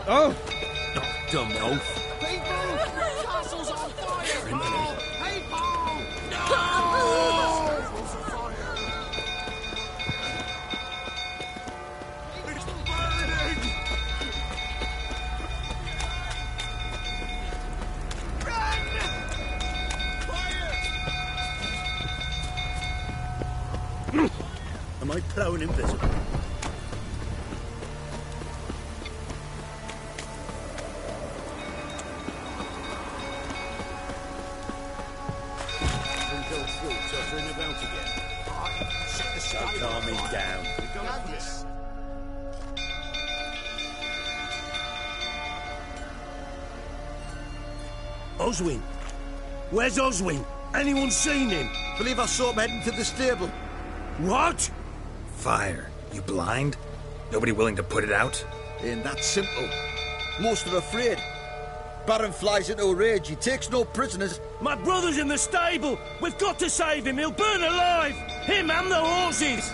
Oh! Oh, dumb oaf. People! Castle's on fire! Criminal. People! No! Castle's on fire! It's burning! Run! Fire! Am I prone invisible? About again. So calm me down. Oswin? Where's Oswin? Anyone seen him? Believe I saw him heading to the stable. What? Fire. You blind? Nobody willing to put it out? Ain't that simple. Most are afraid. Baron flies into a rage. He takes no prisoners. My brother's in the stable! We've got to save him! He'll burn alive! Him and the horses!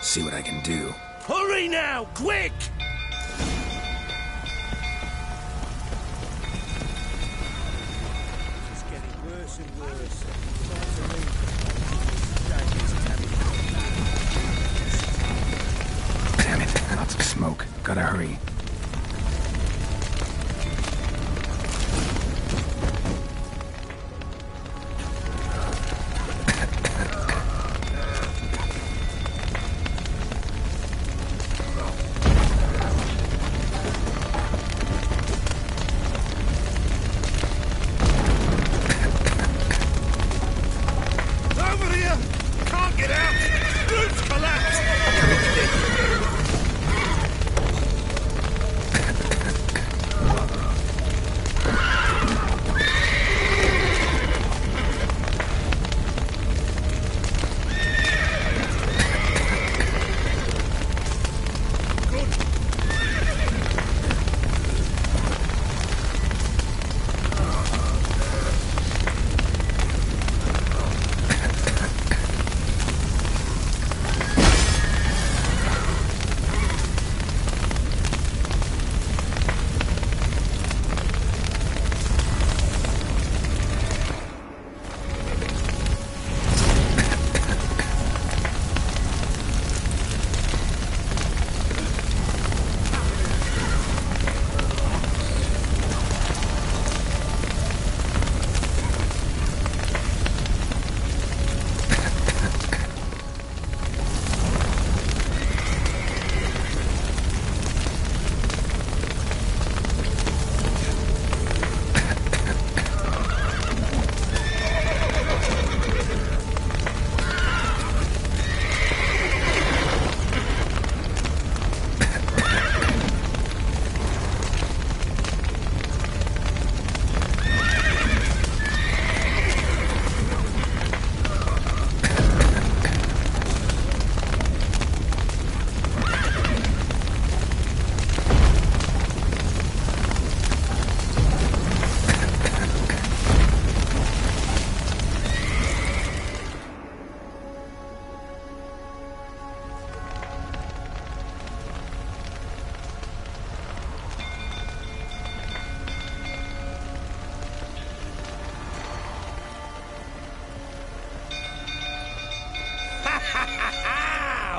See what I can do. Hurry now! Quick! It's getting worse and worse. Damn it. Lots of smoke. Gotta hurry.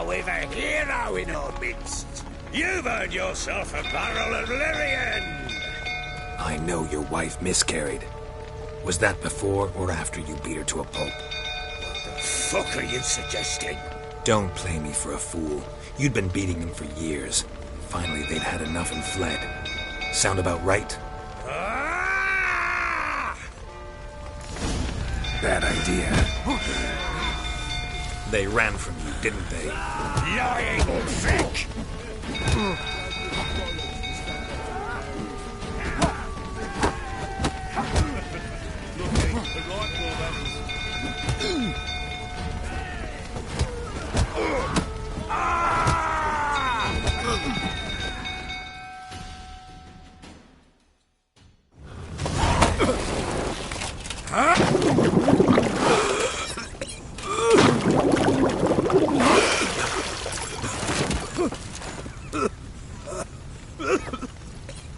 We've a hero in our midst. You've earned yourself a barrel of Lyrian. I know your wife miscarried. Was that before or after you beat her to a pulp? What the fuck are you suggesting? Don't play me for a fool. You'd been beating them for years. Finally, they'd had enough and fled. Sound about right? Ah! Bad idea. They ran from you, didn't they? Lying thick!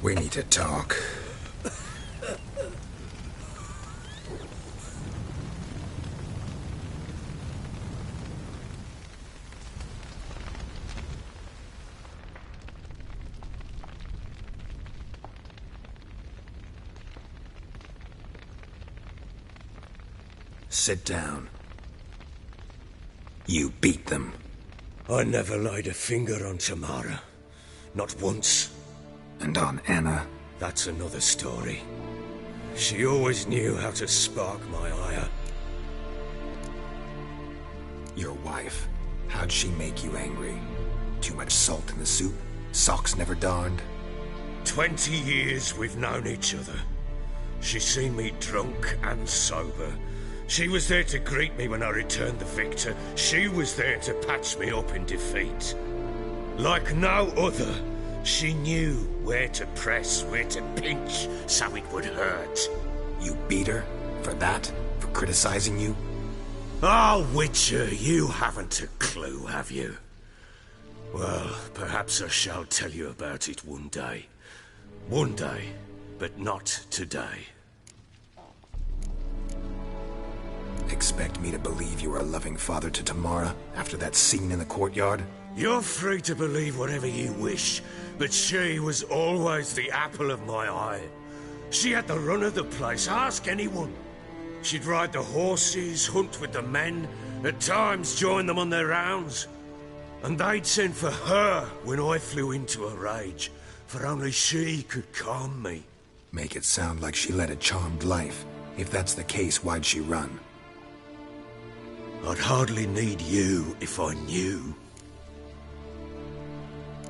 We need to talk. Sit down. You beat them. I never laid a finger on Tamara. Not once. And on Anna? That's another story. She always knew how to spark my ire. Your wife. How'd she make you angry? Too much salt in the soup? Socks never darned? 20 years we've known each other. She's seen me drunk and sober. She was there to greet me when I returned the victor. She was there to patch me up in defeat. Like no other, she knew where to press, where to pinch, so it would hurt. You beat her? For that? For criticizing you? Oh, Witcher, you haven't a clue, have you? Well, perhaps I shall tell you about it one day. One day, but not today. Expect me to believe you were a loving father to Tamara after that scene in the courtyard? You're free to believe whatever you wish, but she was always the apple of my eye. She had the run of the place, ask anyone. She'd ride the horses, hunt with the men, at times join them on their rounds. And they'd send for her when I flew into a rage, for only she could calm me. Make it sound like she led a charmed life. If that's the case, why'd she run? I'd hardly need you if I knew.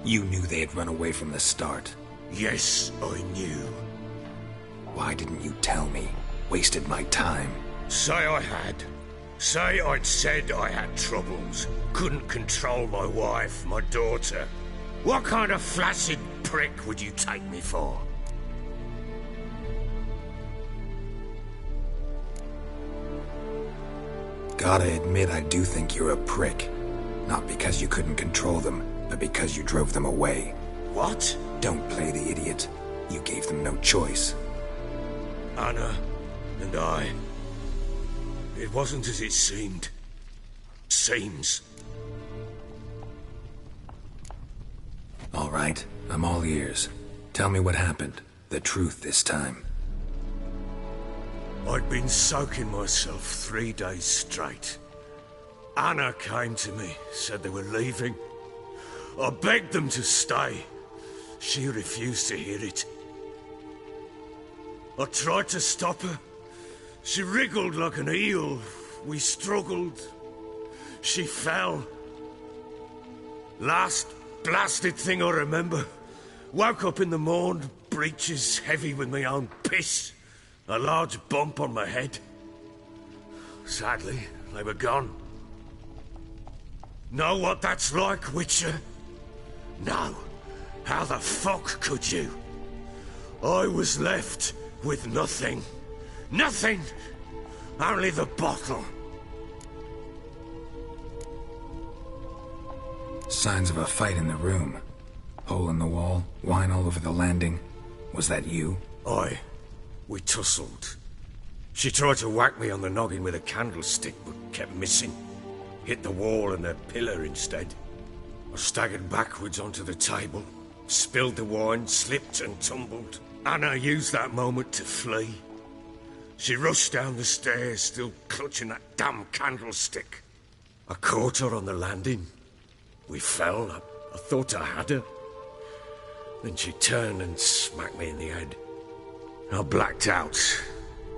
You knew they had run away from the start. Yes, I knew. Why didn't you tell me? Wasted my time. Say I had. Say I'd said I had troubles. Couldn't control my wife, my daughter. What kind of flaccid prick would you take me for? Gotta admit, I do think you're a prick. Not because you couldn't control them, but because you drove them away. What? Don't play the idiot. You gave them no choice. Anna and I... It wasn't as it seemed. Seems. All right, I'm all ears. Tell me what happened. The truth this time. I'd been soaking myself 3 days straight. Anna came to me, said they were leaving. I begged them to stay. She refused to hear it. I tried to stop her. She wriggled like an eel. We struggled. She fell. Last blasted thing I remember. Woke up in the morn, breeches heavy with my own piss. A large bump on my head. Sadly, they were gone. Know what that's like, Witcher? No. How the fuck could you? I was left with nothing. Nothing! Only the bottle. Signs of a fight in the room. Hole in the wall, wine all over the landing. Was that you? Aye. We tussled. She tried to whack me on the noggin with a candlestick, but kept missing. Hit the wall and a pillar instead. I staggered backwards onto the table, spilled the wine, slipped and tumbled. Anna used that moment to flee. She rushed down the stairs, still clutching that damn candlestick. I caught her on the landing. We fell. I thought I had her. Then she turned and smacked me in the head. I blacked out.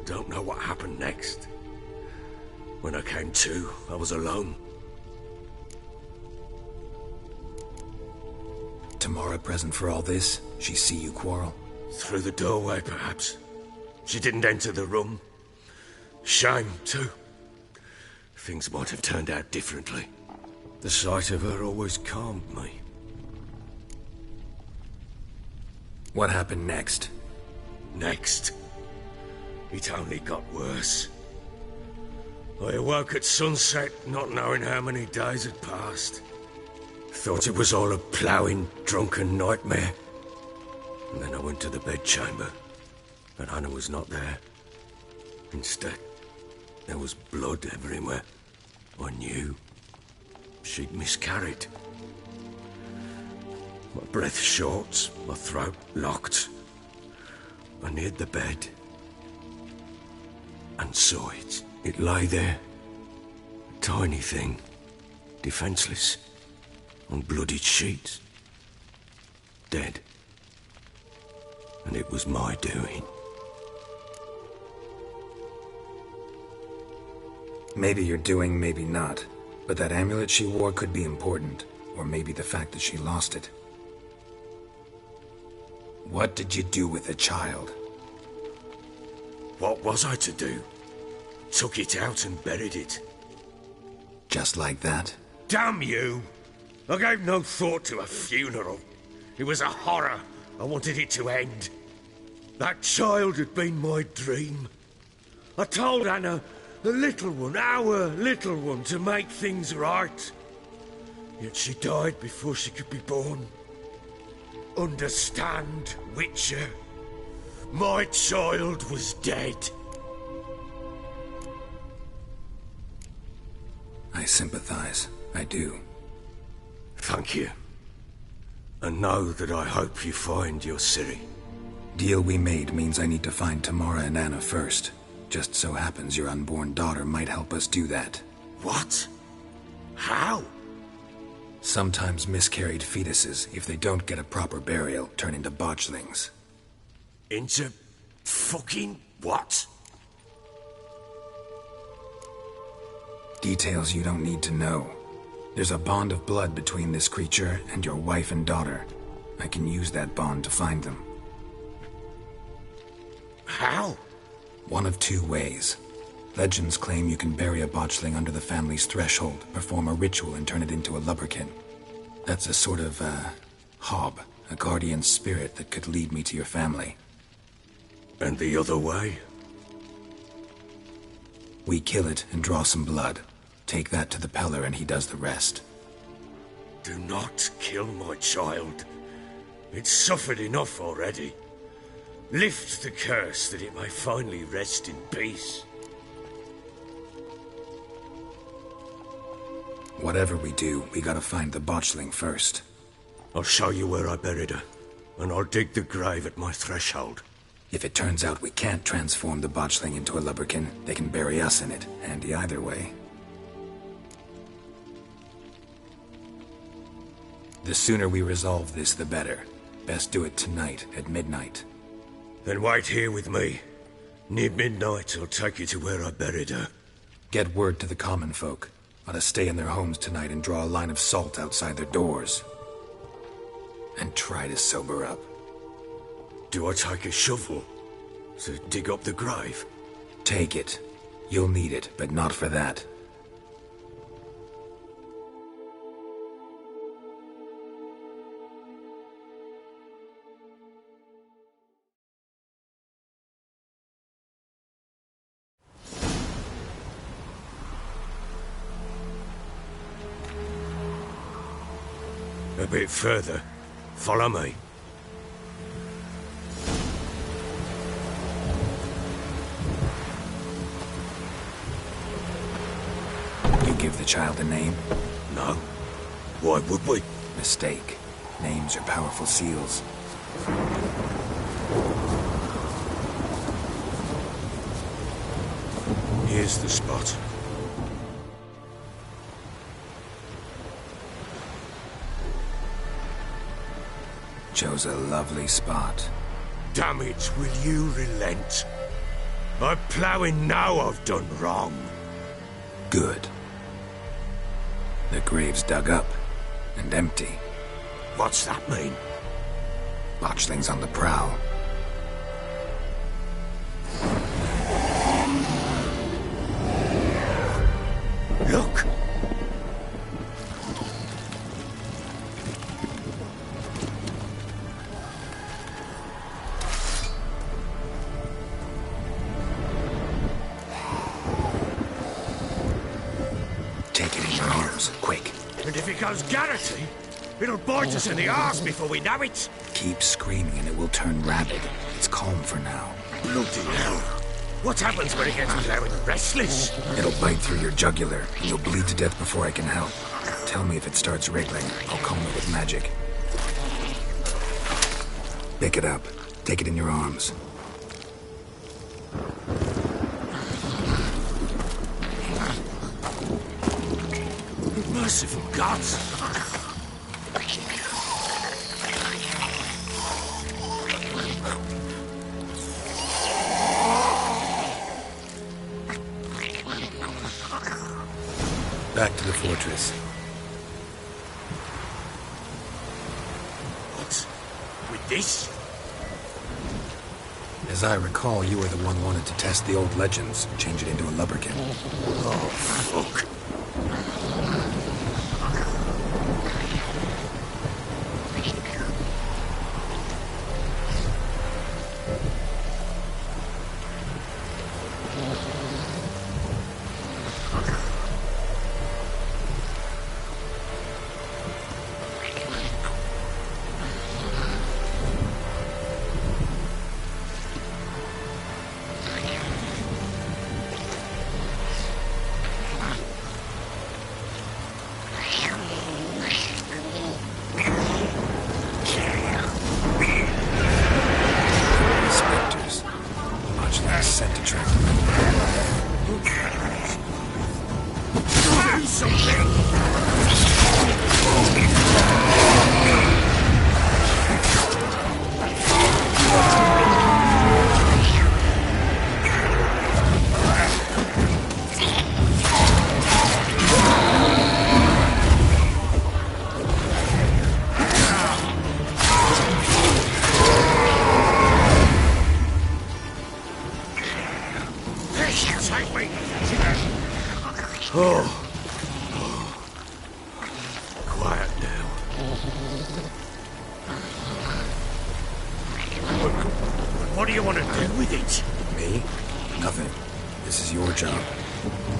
Don't know what happened next. When I came to, I was alone. Tamara present for all this? She see you quarrel? Through the doorway, perhaps. She didn't enter the room. Shame, too. Things might have turned out differently. The sight of her always calmed me. What happened next? Next, it only got worse. I awoke at sunset, not knowing how many days had passed. Thought it was all a ploughing, drunken nightmare. And then I went to the bedchamber, but Anna was not there. Instead, there was blood everywhere. I knew she'd miscarried. My breath short, my throat locked. I neared the bed and saw it. It lay there, a tiny thing, defenseless, on bloodied sheets, dead. And it was my doing. Maybe you're doing, maybe not. But that amulet she wore could be important. Or maybe the fact that she lost it. What did you do with the child? What was I to do? Took it out and buried it. Just like that? Damn you! I gave no thought to a funeral. It was a horror. I wanted it to end. That child had been my dream. I told Anna, the little one, our little one, to make things right. Yet she died before she could be born. Understand, Witcher? My child was dead. I sympathize. I do. Thank you. And know that I hope you find your Ciri. Deal we made means I need to find Tamara and Anna first. Just so happens your unborn daughter might help us do that. What? How? Sometimes miscarried fetuses, if they don't get a proper burial, turn into botchlings. Into fucking what? Details you don't need to know. There's a bond of blood between this creature and your wife and daughter. I can use that bond to find them. How? One of two ways. Legends claim you can bury a botchling under the family's threshold, perform a ritual, and turn it into a lubberkin. That's a sort of, hob, a guardian spirit that could lead me to your family. And the other way? We kill it and draw some blood. Take that to the Peller and he does the rest. Do not kill my child. It's suffered enough already. Lift the curse that it may finally rest in peace. Whatever we do, we gotta find the botchling first. I'll show you where I buried her, and I'll dig the grave at my threshold. If it turns out we can't transform the botchling into a lubberkin, they can bury us in it. Handy either way. The sooner we resolve this, the better. Best do it tonight, at midnight. Then wait here with me. Near midnight, I'll take you to where I buried her. Get word to the common folk. Ought to stay in their homes tonight and draw a line of salt outside their doors. And try to sober up. Do I take a shovel to dig up the grave? Take it. You'll need it, but not for that. A bit further. Follow me. You give the child a name? No. Why would we? Mistake. Names are powerful seals. Here's the spot. Chose a lovely spot. Damn it, will you relent? I'm ploughing now I've done wrong. Good. The grave's dug up and empty. What's that mean? Botchling's on the prowl. Look! Take it in your arms, quick. And if it goes Garrity, It'll bite us in the arse before we know it. Keep screaming and it will turn rabid. It's calm for now. Bloody hell. What happens when it gets loud and restless? It'll bite through your jugular, and you'll bleed to death before I can help. Tell me if it starts wriggling. I'll calm it with magic. Pick it up. Take it in your arms. Merciful gods! Back to the fortress. What? With this? As I recall, you were the one wanted to test the old legends, change it into a lubberkin. Oh, fuck. Spectres. Much like scent attracting. Do something! Take me! Oh. Quiet now. What do you want to do with it? Me? Nothing. This is your job.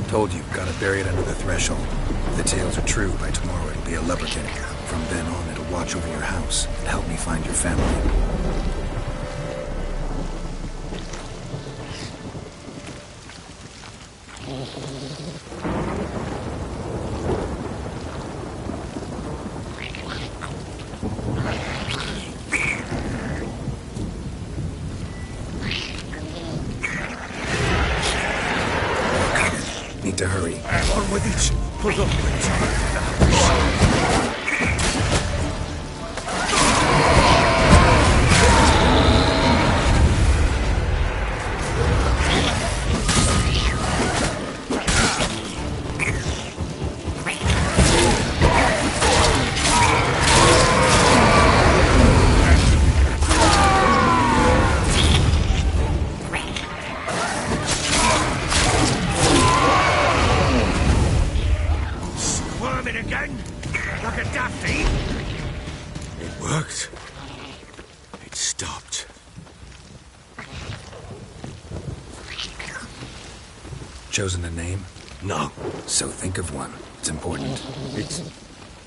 Told you, gotta bury it under the threshold. If the tales are true, by tomorrow it'll be a lubberkin. From then on, it'll watch over your house and help me find your family. Need to hurry. On with it. Put up with it. Squirming again? Like a dafty? It worked. It stopped. Chosen a name? No, So think of one. It's important.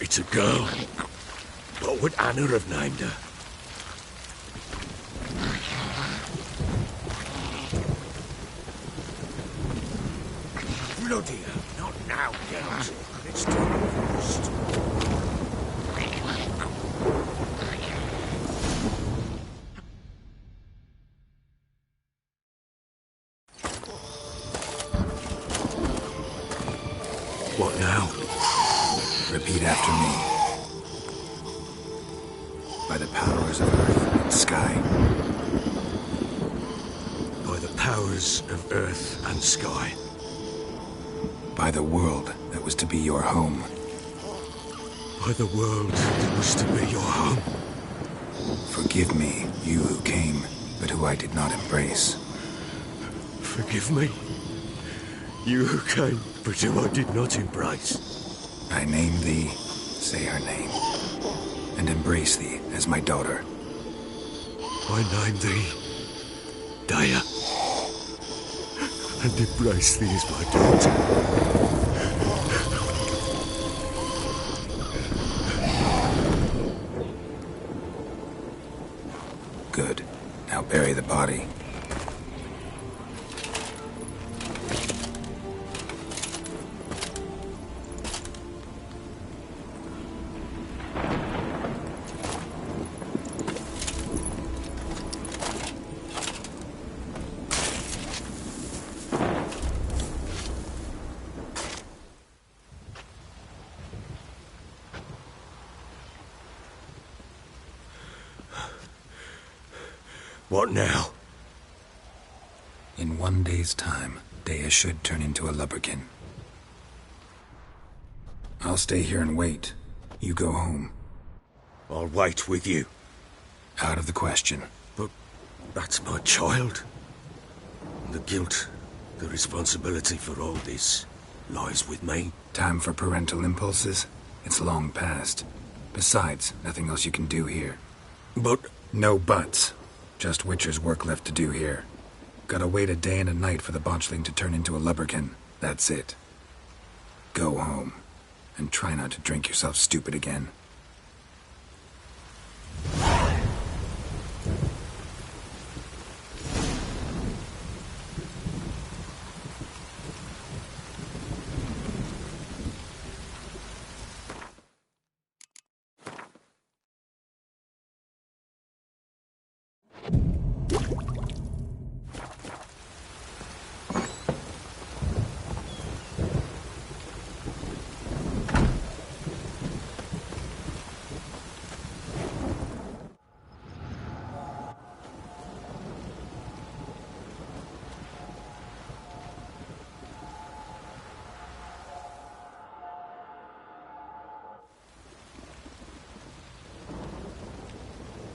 it's a girl. What would Anna have named her? Bloody hell, not now, girls. Let's do it first. What now? Repeat after me. By the powers of earth and sky. By the powers of earth and sky. By the world that was to be your home. By the world that was to be your home. Forgive me, you who came, but who I did not embrace. Forgive me. You who came, but who I did not embrace. I name thee, say her name, and embrace thee as my daughter. I name thee Daya, and embrace thee as my daughter. Good. Now bury the body. What now? In 1 day's time, Dea should turn into a lubberkin. I'll stay here and wait. You go home. I'll wait with you. Out of the question. But that's my child. The guilt, the responsibility for all this lies with me. Time for parental impulses? It's long past. Besides, nothing else you can do here. But No buts. Just Witcher's work left to do here. Gotta wait a day and a night for the botchling to turn into a lubberkin. That's it. Go home. And try not to drink yourself stupid again.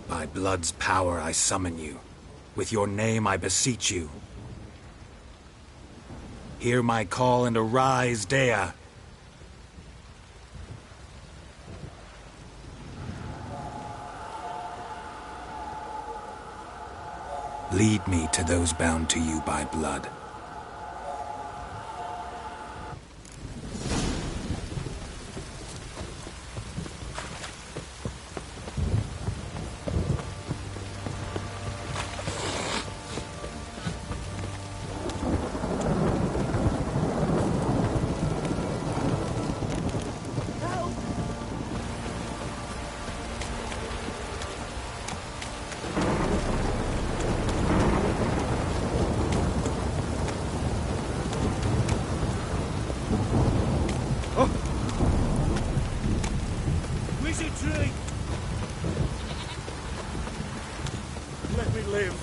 By blood's power I summon you. With your name I beseech you. Hear my call and arise, Dea. Lead me to those bound to you by blood. Wizard tree! Let me live.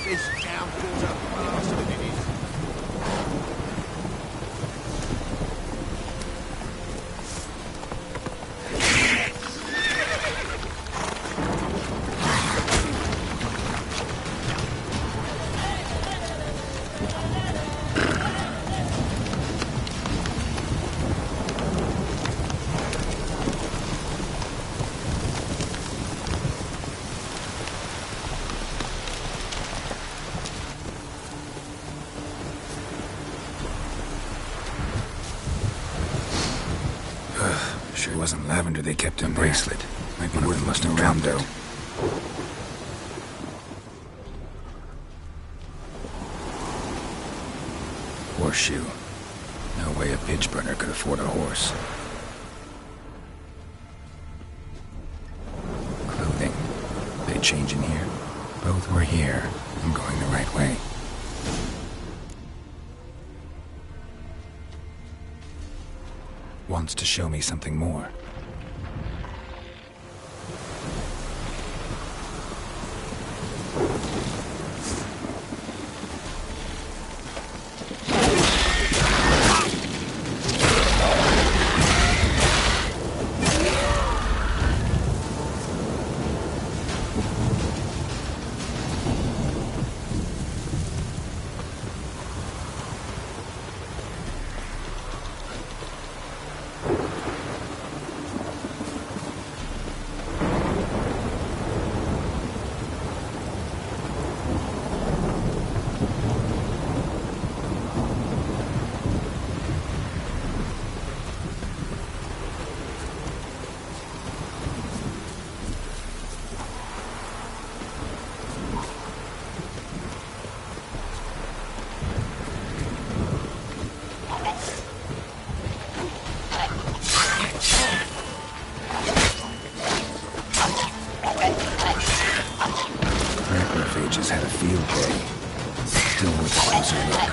This town falls apart faster than it is. Sure wasn't lavender they kept in bracelet. Might be worth lusting around though. Horseshoe. No way a pitch burner could afford a horse. Clothing. They change in here? Both were here. I'm going the right way. Wants to show me something more. field day. Still worth a closer look.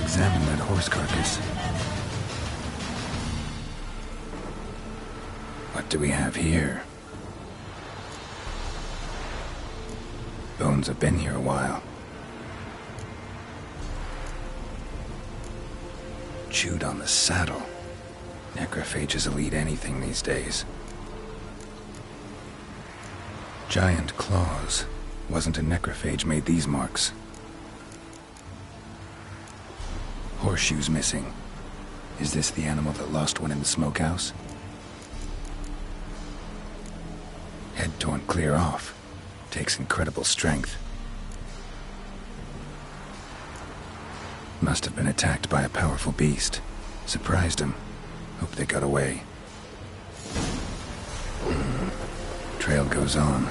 Examine that horse carcass. What do we have here? Bones have been here a while. Chewed on the saddle. Necrophages will eat anything these days. Giant claws. Wasn't a necrophage made these marks. Horseshoes missing. Is this the animal that lost one in the smokehouse? Head torn clear off. Takes incredible strength. Must have been attacked by a powerful beast. Surprised him. Hope they got away. Trail goes on.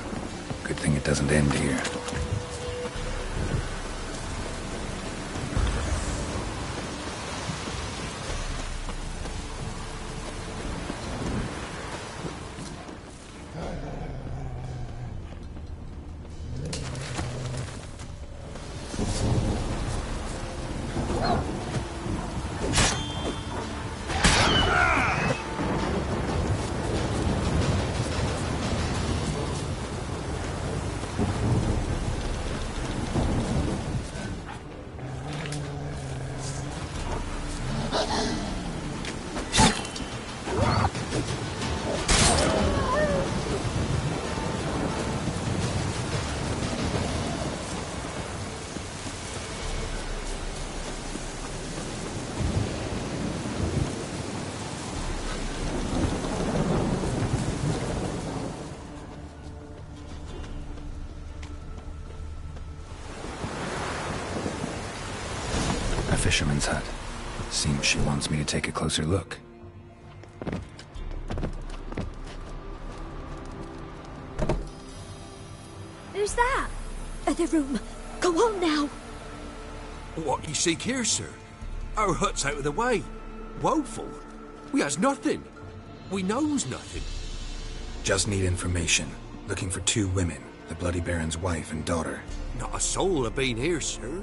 Good thing it doesn't end here. Fisherman's hut. Seems she wants me to take a closer look. Who's that? The room. Go on now. What you seek here, sir? Our hut's out of the way. Woeful. We has nothing. We knows nothing. Just need information. Looking for 2 women. The Bloody Baron's wife and daughter. Not a soul have been here, sir.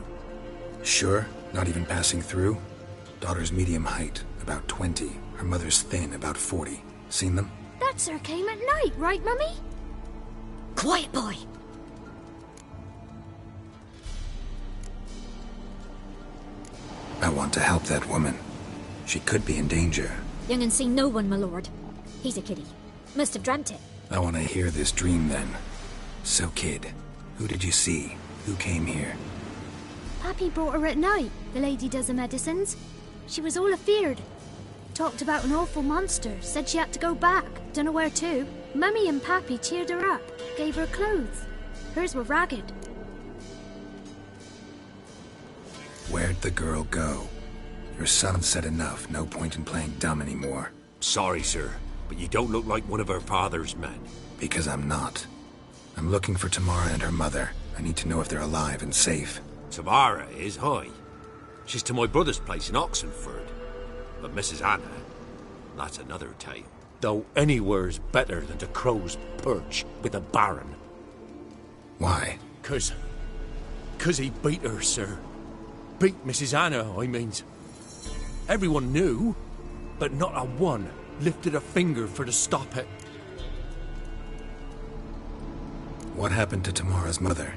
Sure? Not even passing through? Daughter's medium height, about 20. Her mother's thin, about 40. Seen them? That sir came at night, right, Mummy? Quiet, boy. I want to help that woman. She could be in danger. Young and seen no one, my lord. He's a kiddie. Must have dreamt it. I want to hear this dream then. So, kid, who did you see? Who came here? Pappy brought her at night, the lady does the medicines. She was all afeared. Talked about an awful monster, said she had to go back, dunno where to. Mummy and Pappy cheered her up, gave her clothes. Hers were ragged. Where'd the girl go? Your son said enough, no point in playing dumb anymore. Sorry, sir, but you don't look like one of her father's men. Because I'm not. I'm looking for Tamara and her mother. I need to know if they're alive and safe. Tamara is high. She's to my brother's place in Oxenford. But Mrs. Anna, that's another tale. Though anywhere's better than to Crow's Perch with a baron. Why? 'Cause he beat her, sir. Beat Mrs. Anna, I means. Everyone knew, but not a one lifted a finger for to stop it. What happened to Tamara's mother?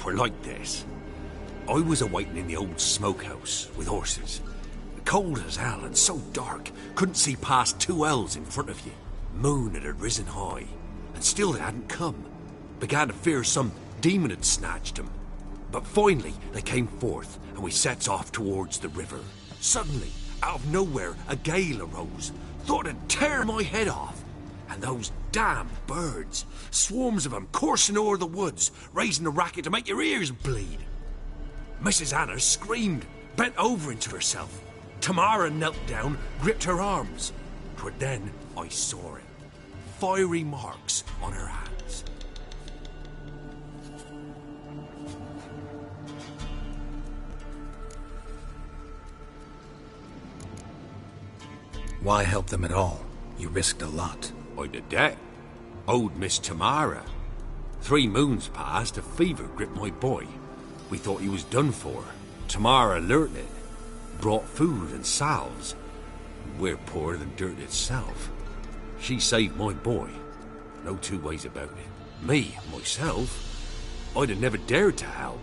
We're like this. I was awaiting in the old smokehouse with horses. Cold as hell and so dark, couldn't see past 2 ells in front of you. Moon had risen high, and still they hadn't come. Began to fear some demon had snatched them. But finally they came forth, and we sets off towards the river. Suddenly, Out of nowhere, a gale arose. Thought it'd tear my head off. And those damn birds, swarms of them coursing o'er the woods, raising a racket to make your ears bleed. Mrs. Anna screamed, bent over into herself. Tamara knelt down, gripped her arms. 'Twere then I saw it. Fiery marks on her hands. Why help them at all? You risked a lot. I'd a debt. Owed Miss Tamara. 3 moons passed, a fever gripped my boy. We thought he was done for. Tamara learnt it. Brought food and salves. We're poorer than dirt itself. She saved my boy. No 2 ways about it. Me, myself, I'd have never dared to help.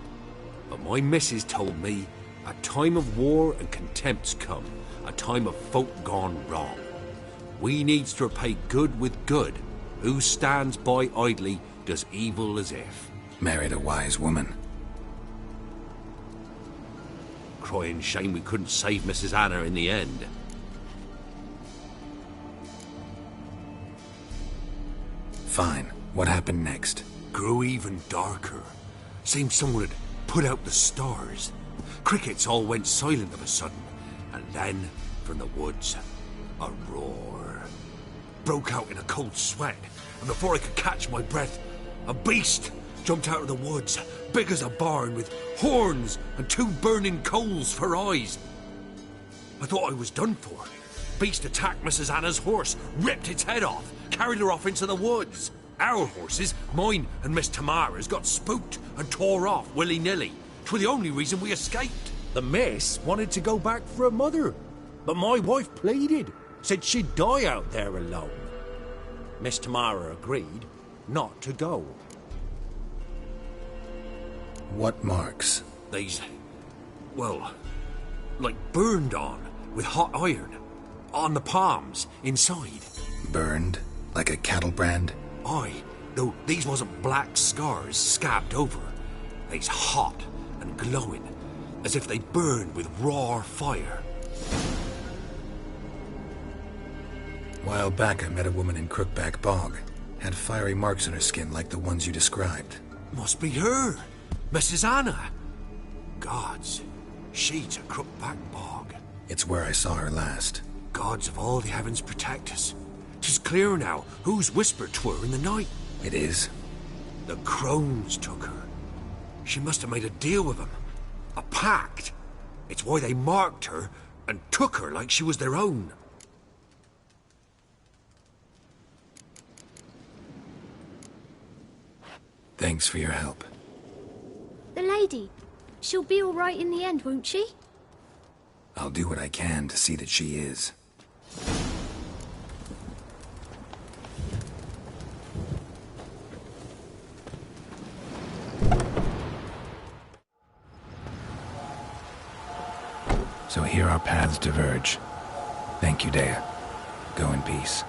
But my missus told me a time of war and contempt's come. A time of folk gone wrong. We needs to repay good with good. Who stands by idly does evil as if. Married a wise woman. Crying shame we couldn't save Mrs. Anna in the end. Fine. What happened next? Grew even darker. Seemed someone had put out the stars. Crickets all went silent of a sudden. And then, from the woods, a roar. Broke out in a cold sweat. And before I could catch my breath, a beast jumped out of the woods, big as a barn, with horns and 2 burning coals for eyes. I thought I was done for. Beast attacked Mrs. Anna's horse, ripped its head off, carried her off into the woods. Our horses, mine and Miss Tamara's, got spooked and tore off willy-nilly. 'Twere the only reason we escaped. The miss wanted to go back for her mother, but my wife pleaded, said she'd die out there alone. Miss Tamara agreed not to go. What marks? These, well, like burned on with hot iron. On the palms, inside. Burned? Like a cattle brand? Aye, though these wasn't black scars scabbed over. They's hot and glowing, as if they burned with raw fire. While back I met a woman in Crookback Bog. Had fiery marks on her skin like the ones you described. Must be her, Mrs. Anna. Gods, she's a Crookback Bog. It's where I saw her last. Gods of all the heavens protect us. 'Tis clear now whose whisper 'twere in the night. It is? The crones took her. She must have made a deal with them. A pact. It's why they marked her and took her like she was their own. Thanks for your help. The lady. She'll be all right in the end, won't she? I'll do what I can to see that she is. So here our paths diverge. Thank you, Dea. Go in peace.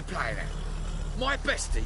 playing at? My bestie?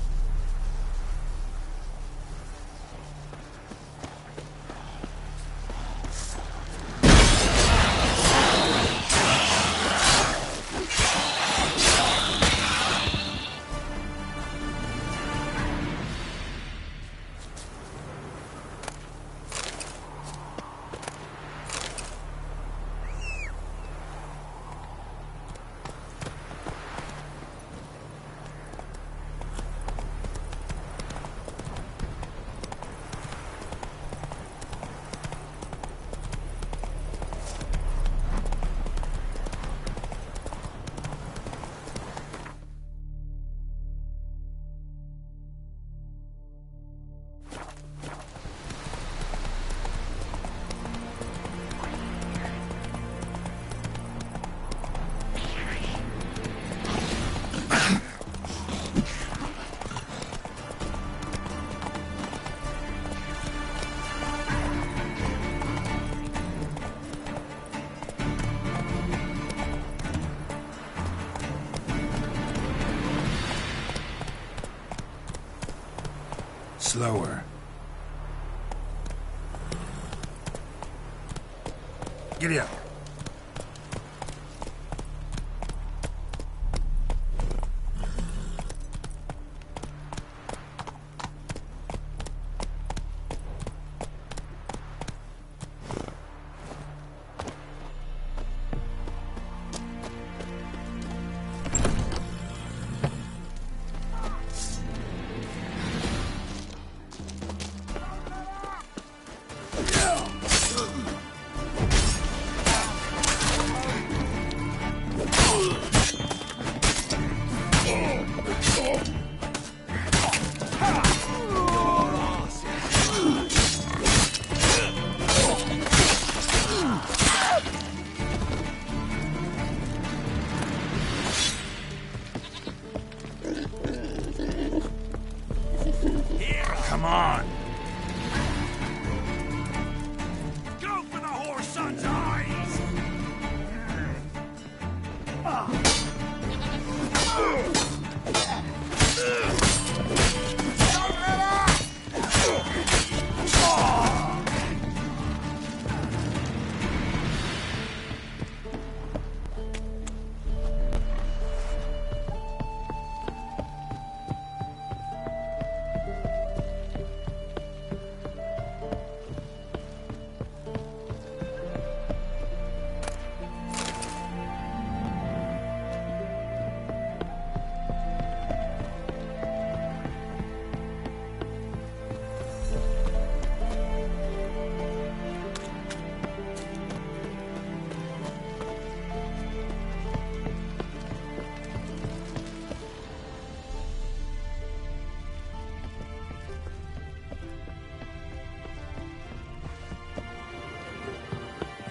Slower. Giddy up. Come on! Go for the horse son's eyes!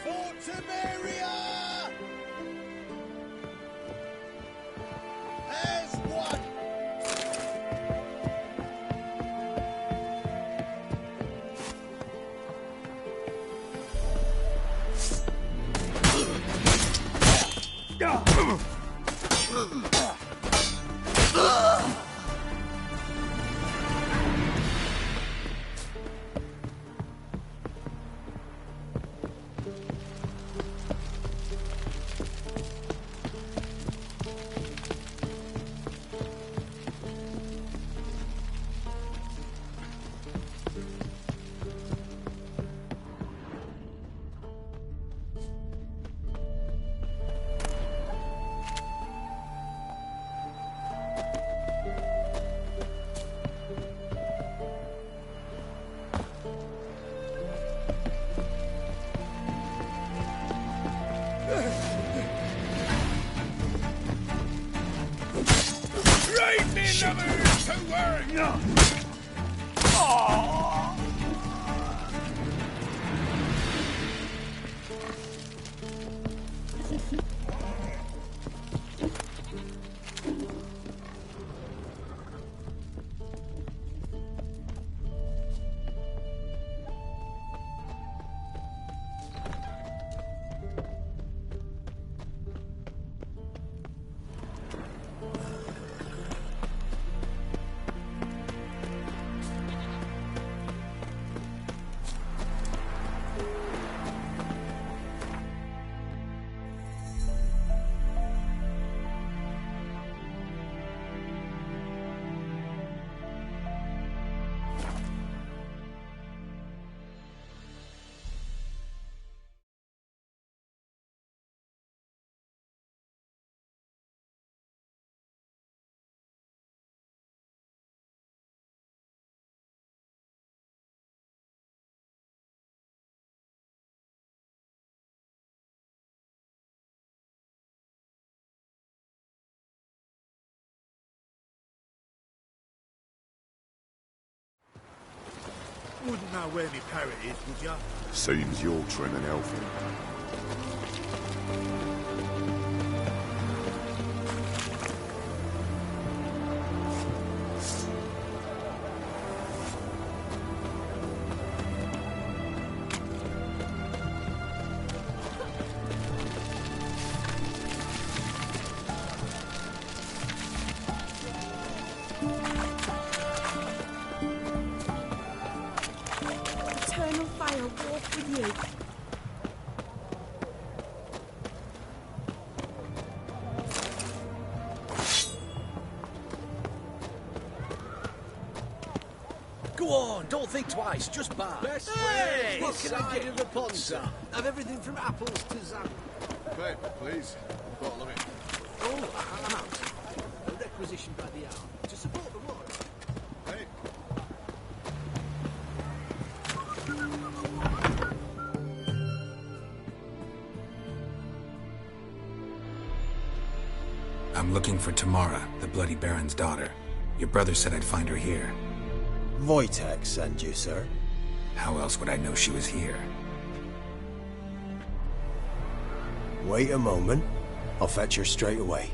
Fortimeria! As one! Wouldn't know where me parrot is, would ya? Seems you're trimming Elfie. Eternal fire walk with you. Go on, don't think twice, just buy. Best Hey, way. what can I get in the pond, sir? Have everything from apples to zam. Paper, please. Bottle of it. Oh, I'm out. A requisition by the hour to support the war. Hey. I'm looking for Tamara, the Bloody Baron's daughter. Your brother said I'd find her here. Wojtek sent you, sir. How else would I know she was here? Wait a moment. I'll fetch her straight away.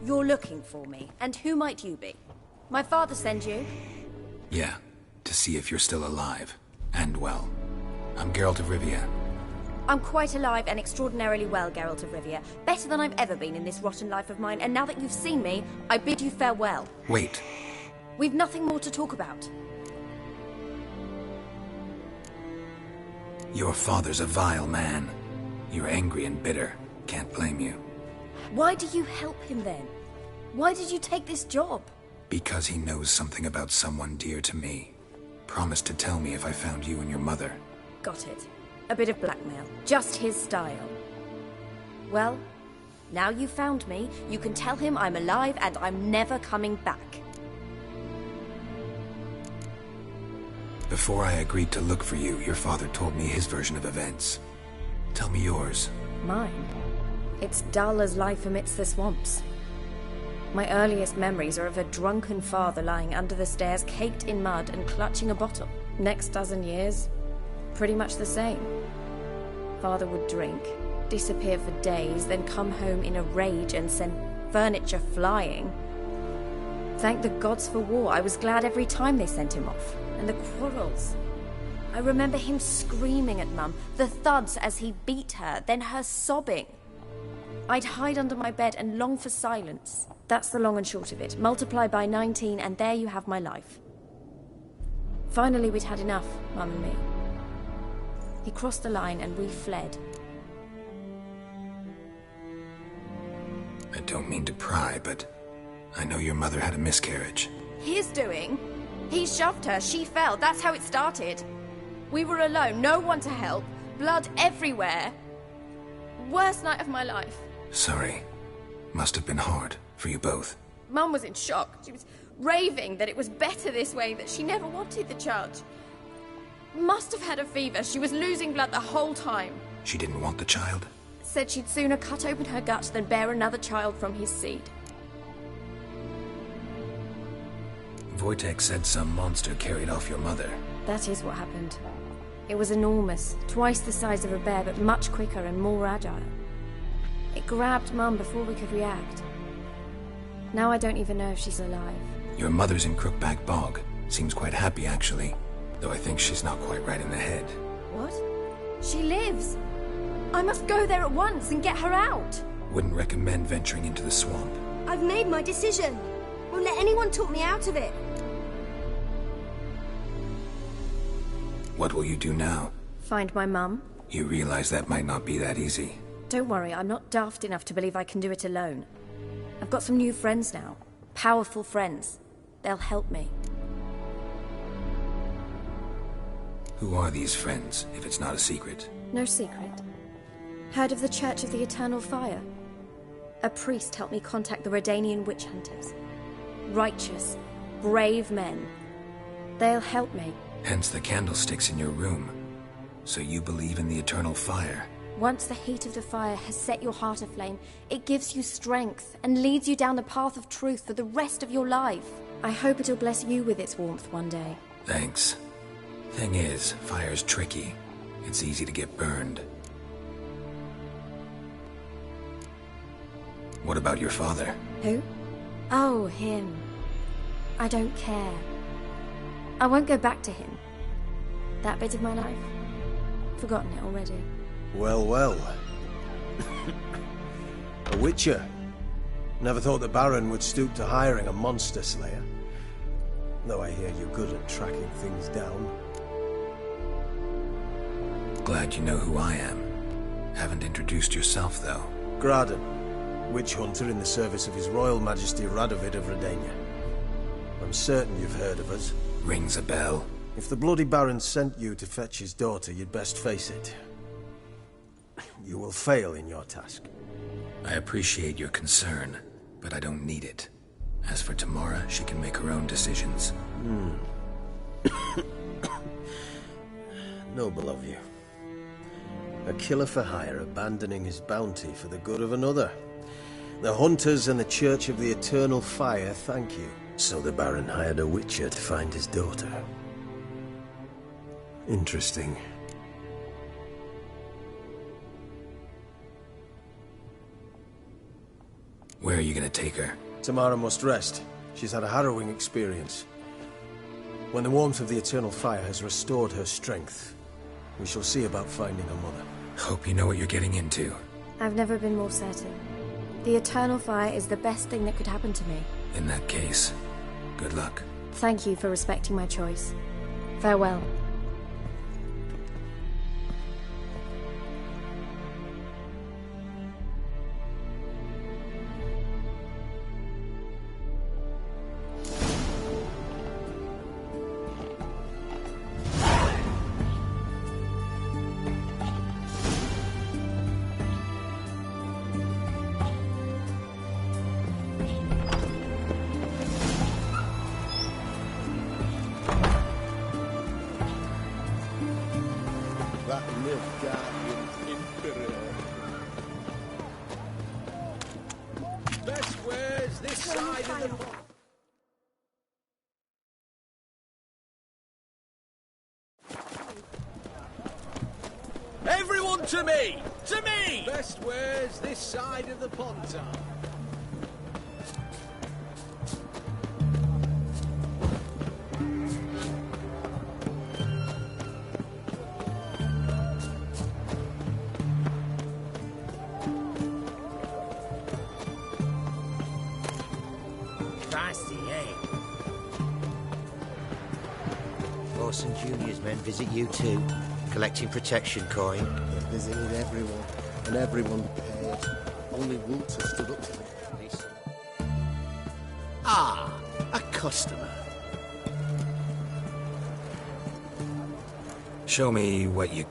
You're looking for me, and who might you be? My father sent you? Yeah, to see if you're still alive. And well. I'm Geralt of Rivia. I'm quite alive and extraordinarily well, Geralt of Rivia. Better than I've ever been in this rotten life of mine, and now that you've seen me, I bid you farewell. Wait. We've nothing more to talk about. Your father's a vile man. You're angry and bitter. Can't blame you. Why do you help him then? Why did you take this job? Because he knows something about someone dear to me. Promised to tell me if I found you and your mother. Got it. A bit of blackmail. Just his style. Well, now you've found me, you can tell him I'm alive and I'm never coming back. Before I agreed to look for you, your father told me his version of events. Tell me yours. Mine? It's dull as life amidst the swamps. My earliest memories are of a drunken father lying under the stairs, caked in mud and clutching a bottle. Next dozen years, pretty much the same. Father would drink, disappear for days, then come home in a rage and send furniture flying. Thank the gods for war. I was glad every time they sent him off. And the quarrels. I remember him screaming at Mum, the thuds as he beat her, then her sobbing. I'd hide under my bed and long for silence. That's the long and short of it. Multiply by 19 and there you have my life. Finally we'd had enough, Mum and me. He crossed the line and we fled. I don't mean to pry, but I know your mother had a miscarriage. His doing? He shoved her, she fell, that's how it started. We were alone, no one to help, blood everywhere. Worst night of my life. Sorry. Must have been hard for you both. Mum was in shock. She was raving that it was better this way, that she never wanted the child. Must have had a fever. She was losing blood the whole time. She didn't want the child? Said she'd sooner cut open her gut than bear another child from his seed. Wojtek said some monster carried off your mother. That is what happened. It was enormous, twice the size of a bear, but much quicker and more agile. It grabbed Mum before we could react. Now I don't even know if she's alive. Your mother's in Crookback Bog. Seems quite happy, actually. Though I think she's not quite right in the head. What? She lives! I must go there at once and get her out! Wouldn't recommend venturing into the swamp. I've made my decision. Won't let anyone talk me out of it. What will you do now? Find my mum. You realize that might not be that easy. Don't worry, I'm not daft enough to believe I can do it alone. I've got some new friends now. Powerful friends. They'll help me. Who are these friends, if it's not a secret? No secret. Heard of the Church of the Eternal Fire? A priest helped me contact the Redanian witch hunters. Righteous, brave men. They'll help me. Hence the candlesticks in your room. So you believe in the eternal fire? Once the heat of the fire has set your heart aflame, it gives you strength and leads you down the path of truth for the rest of your life. I hope it'll bless you with its warmth one day. Thanks. Thing is, fire's tricky. It's easy to get burned. What about your father? Who? Oh, him. I don't care. I won't go back to him. That bit of my life. Forgotten it already. Well, well. A witcher. Never thought the Baron would stoop to hiring a monster slayer. Though I hear you're good at tracking things down. Glad you know who I am. Haven't introduced yourself, though. Graden, witch hunter in the service of His Royal Majesty Radovid of Redania. I'm certain you've heard of us. Rings a bell. If the Bloody Baron sent you to fetch his daughter, you'd best face it. You will fail in your task. I appreciate your concern, but I don't need it. As for Tamara, she can make her own decisions. Noble of you. A killer for hire abandoning his bounty for the good of another. The Hunters and the Church of the Eternal Fire thank you. So the Baron hired a witcher to find his daughter. Interesting. Where are you gonna take her? Tamara must rest. She's had a harrowing experience. When the warmth of the Eternal Fire has restored her strength, we shall see about finding her mother. Hope you know what you're getting into. I've never been more certain. The Eternal Fire is the best thing that could happen to me. In that case, good luck. Thank you for respecting my choice. Farewell. Everyone to me! To me! Best wares this side of the Pontar. Fancy, eh? Orson Jr.'s men visit you too, collecting protection coin. They visited everyone, and everyone paid. Only Walter stood up to them. Ah, a customer. Show me what you...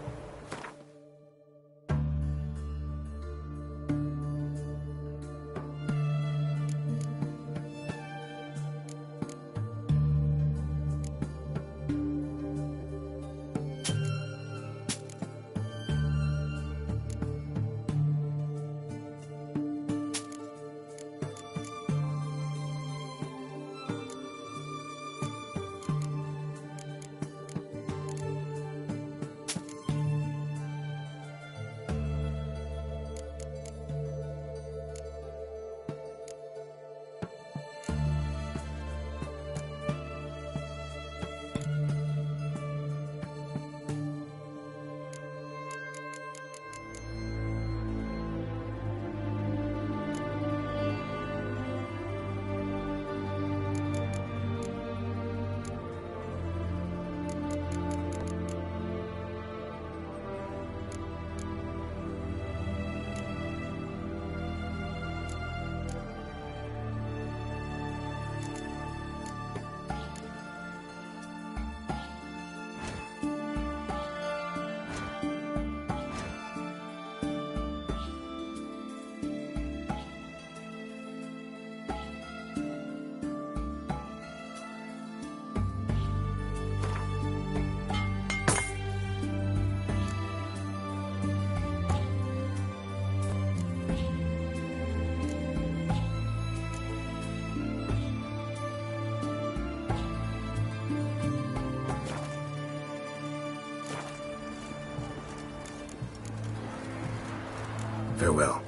Farewell.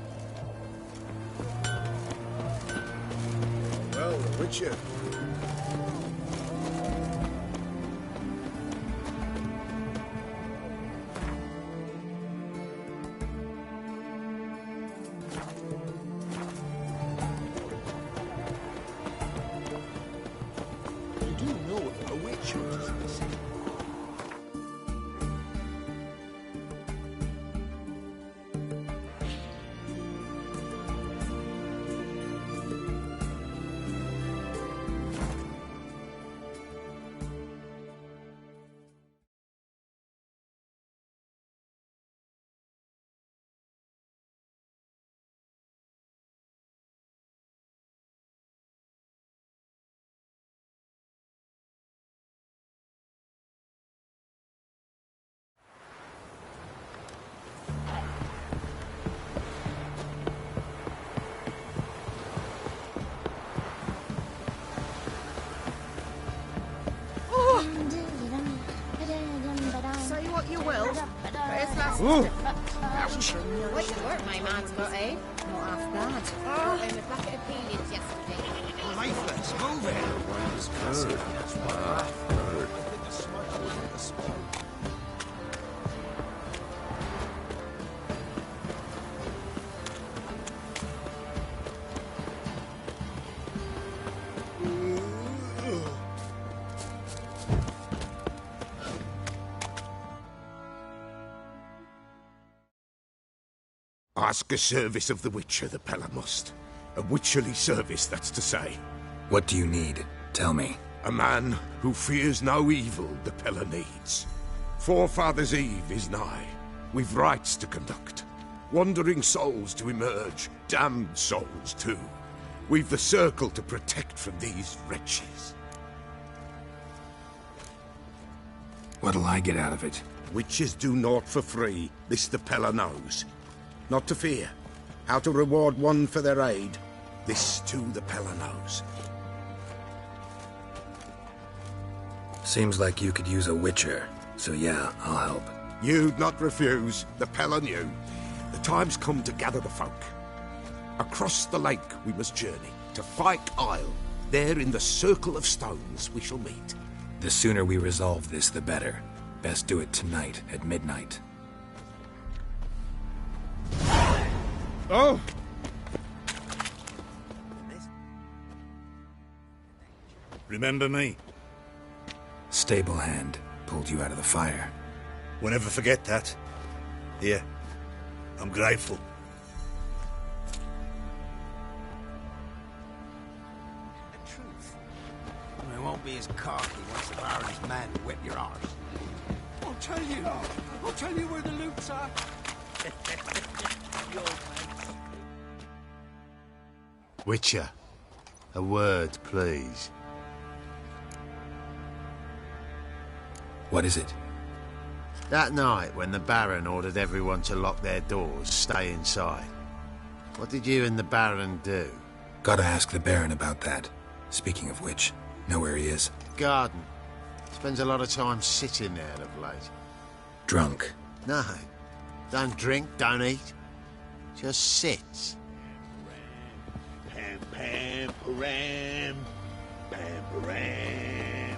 Well, the Witcher. You do know a Witcher is missing. Say what you will. Where's last Ouch. Wait, work my man's got, eh? Not half bad. Brought him a bucket of peelings yesterday. Lifeless, move it! Ask a service of the Witcher, the Pella must. A witcherly service, that's to say. What do you need? Tell me. A man who fears no evil the Pella needs. Forefathers' Eve is nigh. We've rites to conduct. Wandering souls to emerge. Damned souls, too. We've the circle to protect from these wretches. What'll I get out of it? Witches do naught for free. This the Pella knows. Not to fear. How to reward one for their aid. This too the Pella knows. Seems like you could use a witcher, so yeah, I'll help. You'd not refuse. The Pella knew. The time's come to gather the folk. Across the lake we must journey, to Fyke Isle. There in the circle of stones we shall meet. The sooner we resolve this, the better. Best do it tonight, at midnight. Oh! Remember me? Stable hand pulled you out of the fire. Won't ever forget that. Here, I'm grateful. The truth. I won't be as cocky once the Baron's man whip your arse. I'll tell you where the loots are. Witcher, a word, please. What is it? That night when the Baron ordered everyone to lock their doors, stay inside. What did you and the Baron do? Gotta ask the Baron about that. Speaking of which, know where he is? Garden. Spends a lot of time sitting there of late. Drunk. No. Don't drink, don't eat. Just sits. Pam, pam, param. Pam, param.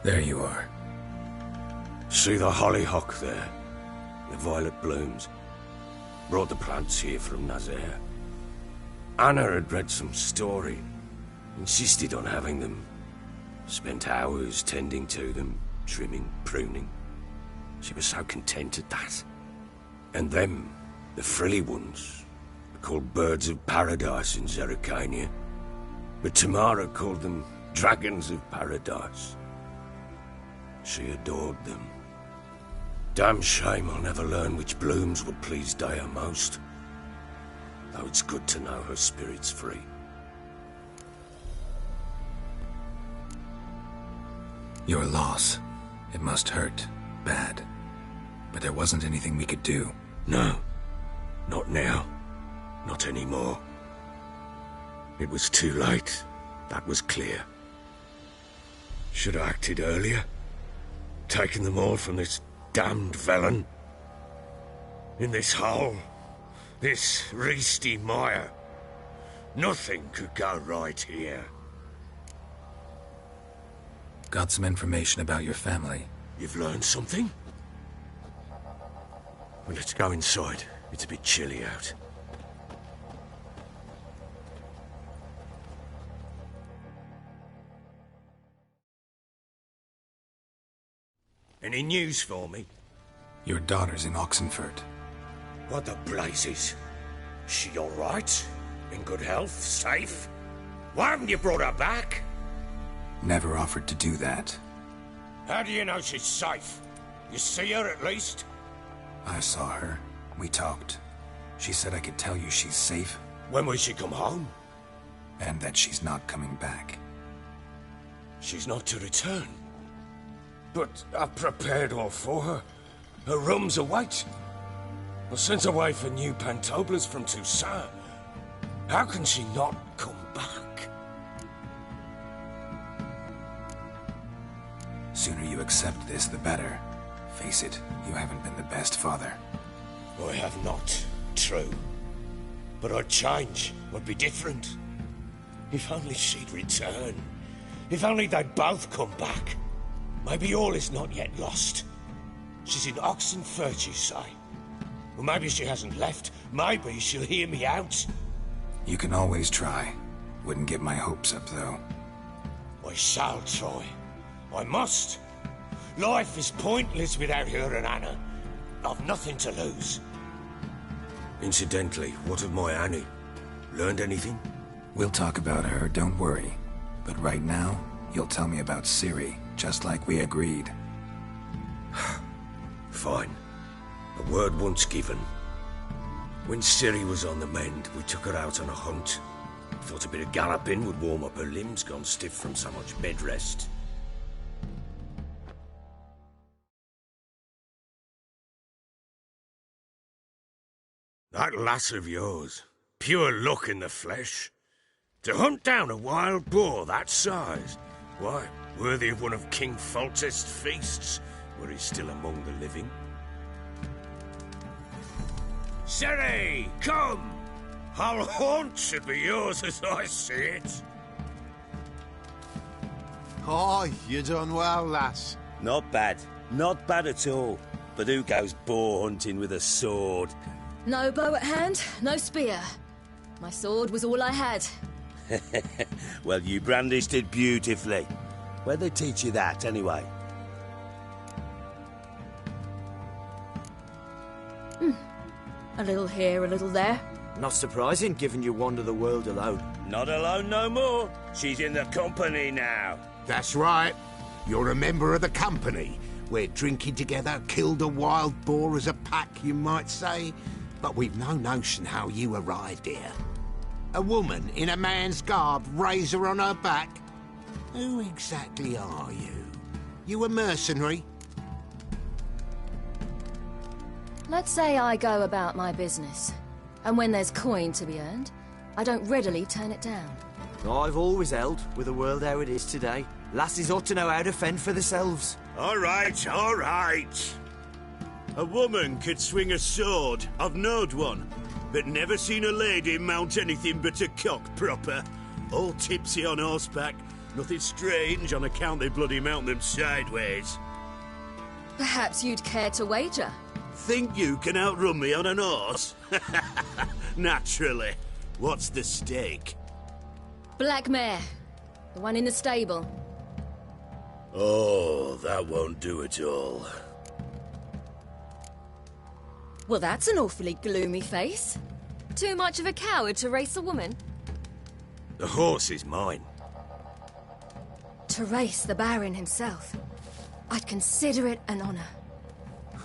There you are. See the hollyhock there? The violet blooms. Brought the plants here from Nazaire. Anna had read some story. Insisted on having them. Spent hours tending to them, trimming, pruning. She was so content at that. And them, the frilly ones, are called birds of paradise in Zerrikania. But Tamara called them dragons of paradise. She adored them. Damn shame I'll never learn which blooms would please Daya most. Though it's good to know her spirit's free. Your loss. It must hurt. Bad. But there wasn't anything we could do. No. Not now. Not anymore. It was too late. That was clear. Should have acted earlier. Taken them all from this damned Velen. In this hole. This Reesty mire. Nothing could go right here. Got some information about your family. You've learned something? Well, let's go inside. It's a bit chilly out. Any news for me? Your daughter's in Oxenfurt. What the blazes? She all right? In good health? Safe? Why haven't you brought her back? Never offered to do that. How do you know she's safe? You see her at least? I saw her. We talked. She said I could tell you she's safe. When will she come home? And that she's not coming back. She's not to return. But I've prepared all for her. Her rooms await. I sent away for new pantoblas from Toussaint. How can she not come back? Sooner you accept this, the better. Face it, you haven't been the best father. I have not, true. But I'd change, would be different. If only she'd return. If only they'd both come back. Maybe all is not yet lost. She's in Oxenfurt, you say? Well, maybe she hasn't left. Maybe she'll hear me out. You can always try. Wouldn't get my hopes up, though. I shall try. I must. Life is pointless without her and Anna. I've nothing to lose. Incidentally, what of my Annie? Learned anything? We'll talk about her, don't worry. But right now, you'll tell me about Ciri, just like we agreed. Fine. A word once given. When Ciri was on the mend, we took her out on a hunt. Thought a bit of galloping would warm up her limbs, gone stiff from so much bed rest. That lass of yours, pure luck in the flesh. To hunt down a wild boar that size, why, worthy of one of King Foltest's feasts, were he still among the living. Ciri, come! Whole haunt should be yours as I see it. Oh, you done well, lass. Not bad. Not bad at all. But who goes boar hunting with a sword? No bow at hand, no spear. My sword was all I had. Well, you brandished it beautifully. Where'd they teach you that, anyway? A little here, a little there. Not surprising, given you wander the world alone. Not alone no more. She's in the company now. That's right. You're a member of the company. We're drinking together, killed a wild boar as a pack, you might say. But we've no notion how you arrived here. A woman in a man's garb, razor on her back. Who exactly are you? You a mercenary? Let's say I go about my business. And when there's coin to be earned, I don't readily turn it down. I've always held, with the world how it is today, lasses ought to know how to fend for themselves. All right, all right. A woman could swing a sword. I've knowed one. But never seen a lady mount anything but a cock proper. All tipsy on horseback. Nothing strange on account they bloody mount them sideways. Perhaps you'd care to wager? Think you can outrun me on an horse? Naturally. What's the stake? Black mare. The one in the stable. Oh, that won't do at all. Well, that's an awfully gloomy face. Too much of a coward to race a woman? The horse is mine. To race the Baron himself. I'd consider it an honor.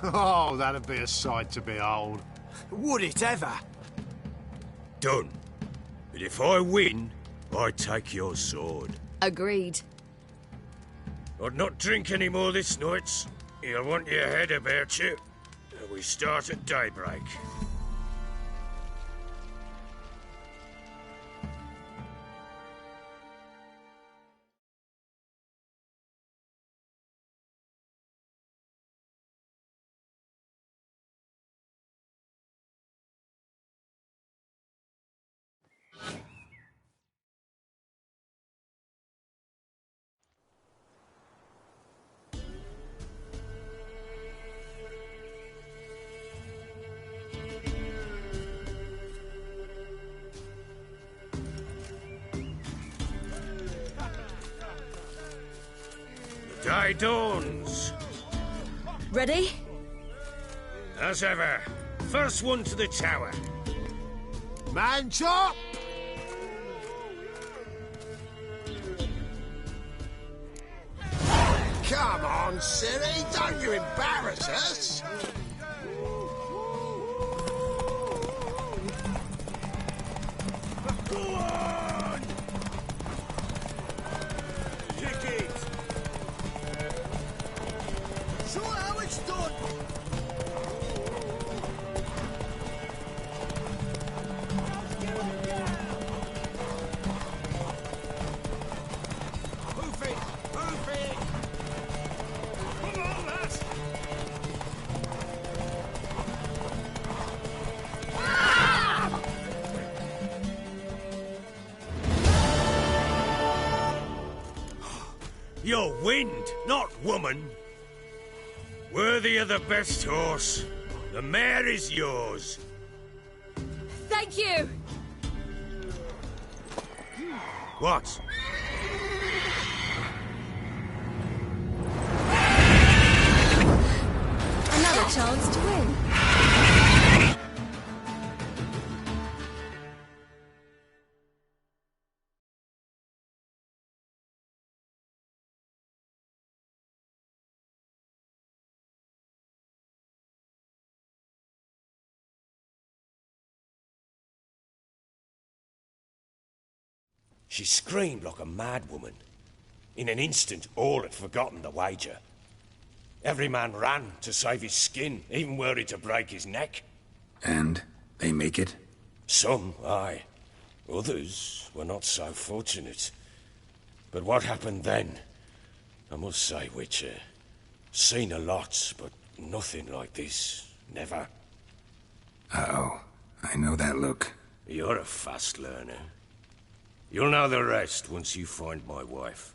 Oh, that'd be a sight to behold. Would it ever? Done. But if I win, I take your sword. Agreed. I'd not drink any more this night. You'll want your head about you. We start at daybreak. Day dawns. Ready? As ever. First one to the tower. Man chop! Come on, Siri, don't you embarrass us! Go on! Kick it! Show how it's done! Hoof it! Hoof it! Come on, lads! You're wind, not woman. Worthy of the best horse. The mare is yours. Thank you! What? Another chance to win. She screamed like a mad woman. In an instant, all had forgotten the wager. Every man ran to save his skin, even were it to break his neck. And they make it? Some, aye. Others were not so fortunate. But what happened then? I must say, Witcher, seen a lot, but nothing like this. Never. Uh-oh. I know that look. You're a fast learner. You'll know the rest once you find my wife.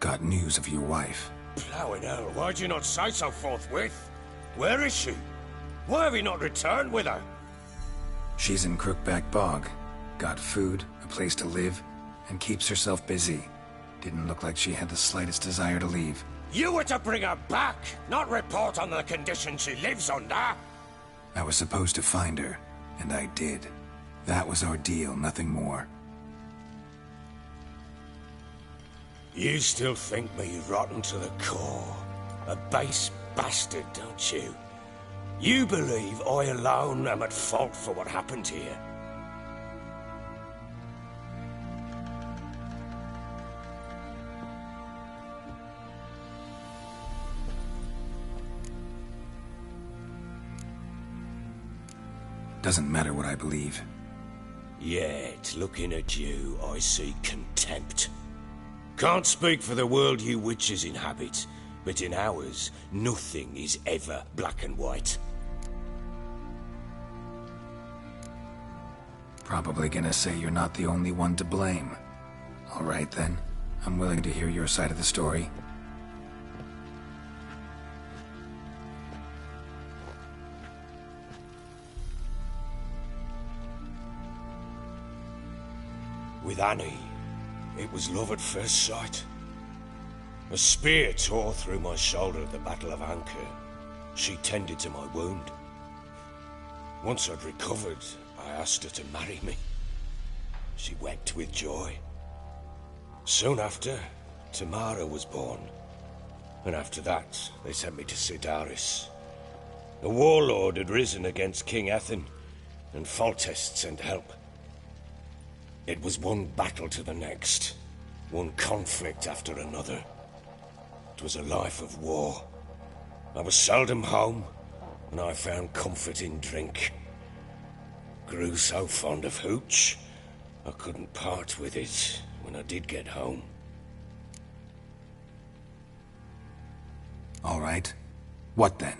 Got news of your wife. Plowing hell, why'd you not say so forthwith? Where is she? Why have you not returned with her? She's in Crookback Bog. Got food, a place to live, and keeps herself busy. Didn't look like she had the slightest desire to leave. You were to bring her back, not report on the conditions she lives under. I was supposed to find her, and I did. That was our deal, nothing more. You still think me rotten to the core. A base bastard, don't you? You believe I alone am at fault for what happened here. Doesn't matter what I believe. Yet, looking at you, I see contempt. Can't speak for the world you witches inhabit, but in ours, nothing is ever black and white. Probably gonna say you're not the only one to blame. All right then, I'm willing to hear your side of the story. With Annie, it was love at first sight. A spear tore through my shoulder at the Battle of Anchor. She tended to my wound. Once I'd recovered, I asked her to marry me. She wept with joy. Soon after, Tamara was born. And after that, they sent me to Sidaris. A warlord had risen against King Ethan, and Foltest sent help. It was one battle to the next, one conflict after another. It was a life of war. I was seldom home, and I found comfort in drink. Grew so fond of hooch, I couldn't part with it when I did get home. All right. What then?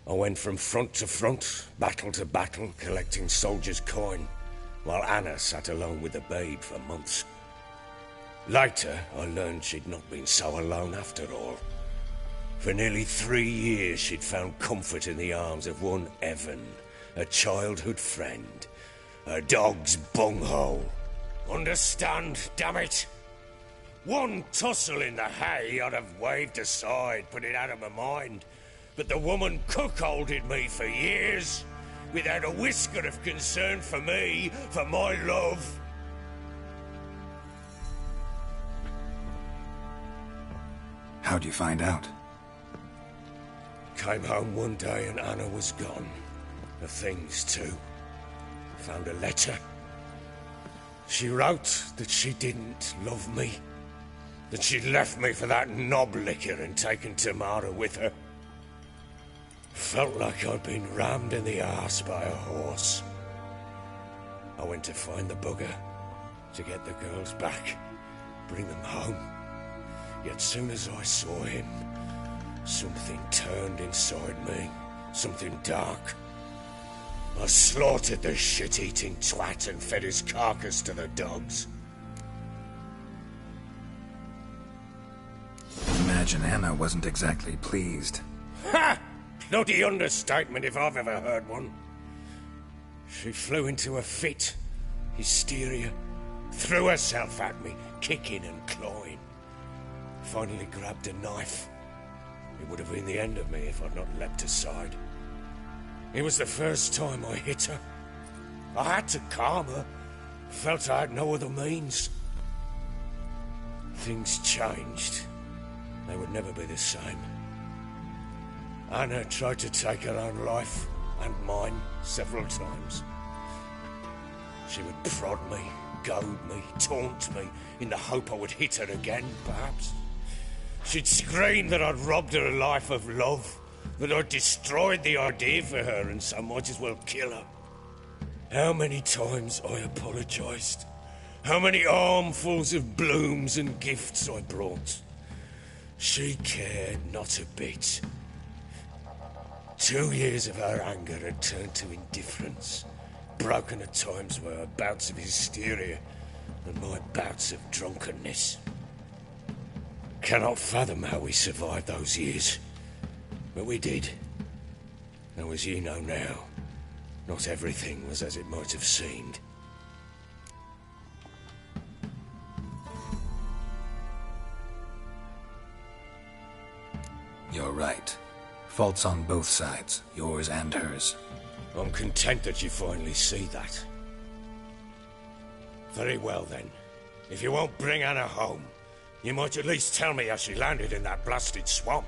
I went from front to front, battle to battle, collecting soldiers' coin, while Anna sat alone with the babe for months. Later, I learned she'd not been so alone after all. For nearly 3 years, she'd found comfort in the arms of one Evan, a childhood friend, a dog's bunghole. Understand, damn it? One tussle in the hay I'd have waved aside, put it out of my mind. But the woman cuckolded me for years, without a whisker of concern for me, for my love. How'd you find out? Came home one day and Anna was gone. Her things too. Found a letter. She wrote that she didn't love me. That she'd left me for that knob licker and taken Tamara with her. Felt like I'd been rammed in the arse by a horse. I went to find the bugger, to get the girls back, bring them home. Yet soon as I saw him, something turned inside me, something dark. I slaughtered the shit-eating twat and fed his carcass to the dogs. Imagine Anna wasn't exactly pleased. Ha! Bloody understatement if I've ever heard one. She flew into a fit, hysteria, threw herself at me, kicking and clawing. Finally grabbed a knife. It would have been the end of me if I'd not leapt aside. It was the first time I hit her. I had to calm her. Felt I had no other means. Things changed. They would never be the same. Anna tried to take her own life, and mine, several times. She would prod me, goad me, taunt me, in the hope I would hit her again, perhaps. She'd scream that I'd robbed her a life of love, that I'd destroyed the idea for her, and so might as well kill her. How many times I apologised. How many armfuls of blooms and gifts I brought. She cared not a bit. 2 years of her anger had turned to indifference, broken at times by her bouts of hysteria and my bouts of drunkenness. Cannot fathom how we survived those years, but we did. Though as you know now, not everything was as it might have seemed. You're right. Faults on both sides, yours and hers. I'm content that you finally see that. Very well then. If you won't bring Anna home, you might at least tell me how she landed in that blasted swamp.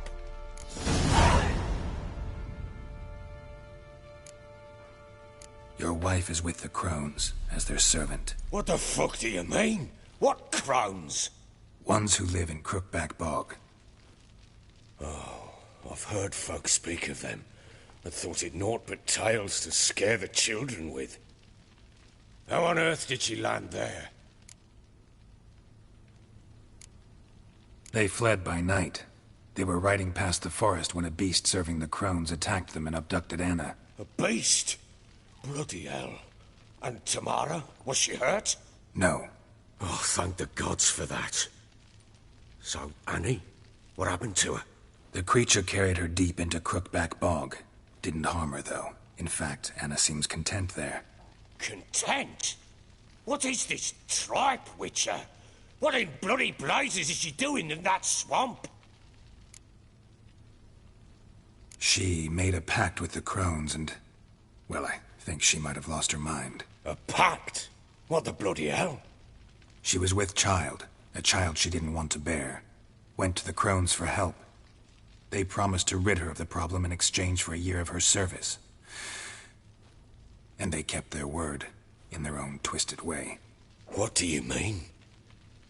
Your wife is with the Crones, as their servant. What the fuck do you mean? What Crones? Ones who live in Crookback Bog. Oh, I've heard folk speak of them, and thought it naught but tales to scare the children with. How on earth did she land there? They fled by night. They were riding past the forest when a beast serving the Crones attacked them and abducted Anna. A beast? Bloody hell. And Tamara? Was she hurt? No. Oh, thank the gods for that. So, Annie? What happened to her? The creature carried her deep into Crookback Bog. Didn't harm her, though. In fact, Anna seems content there. Content? What is this tripe, Witcher? What in bloody blazes is she doing in that swamp? She made a pact with the Crones and... well, I think she might have lost her mind. A pact? What the bloody hell? She was with child, a child she didn't want to bear. Went to the Crones for help. They promised to rid her of the problem in exchange for a year of her service. And they kept their word, in their own twisted way. What do you mean?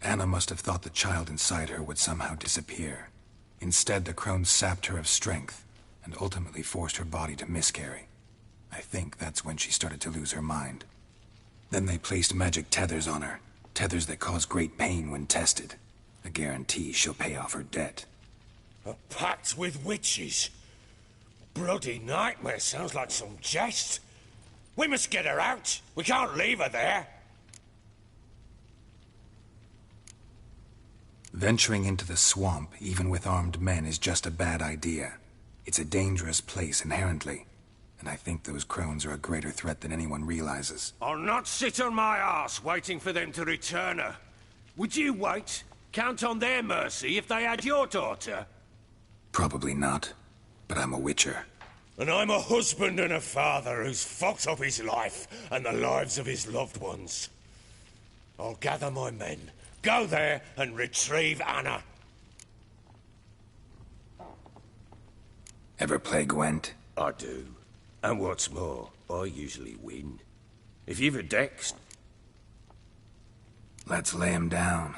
Anna must have thought the child inside her would somehow disappear. Instead, the Crones sapped her of strength, and ultimately forced her body to miscarry. I think that's when she started to lose her mind. Then they placed magic tethers on her, tethers that cause great pain when tested. A guarantee she'll pay off her debt. A pact with witches? Bloody nightmare, sounds like some jest. We must get her out. We can't leave her there. Venturing into the swamp, even with armed men, is just a bad idea. It's a dangerous place inherently, and I think those Crones are a greater threat than anyone realizes. I'll not sit on my arse waiting for them to return her. Would you wait? count on their mercy if they had your daughter? Probably not, but I'm a witcher. And I'm a husband and a father who's fucked up his life and the lives of his loved ones. I'll gather my men, go there and retrieve Anna. Ever play Gwent? I do. And what's more, I usually win. If you've a dex... Let's lay him down.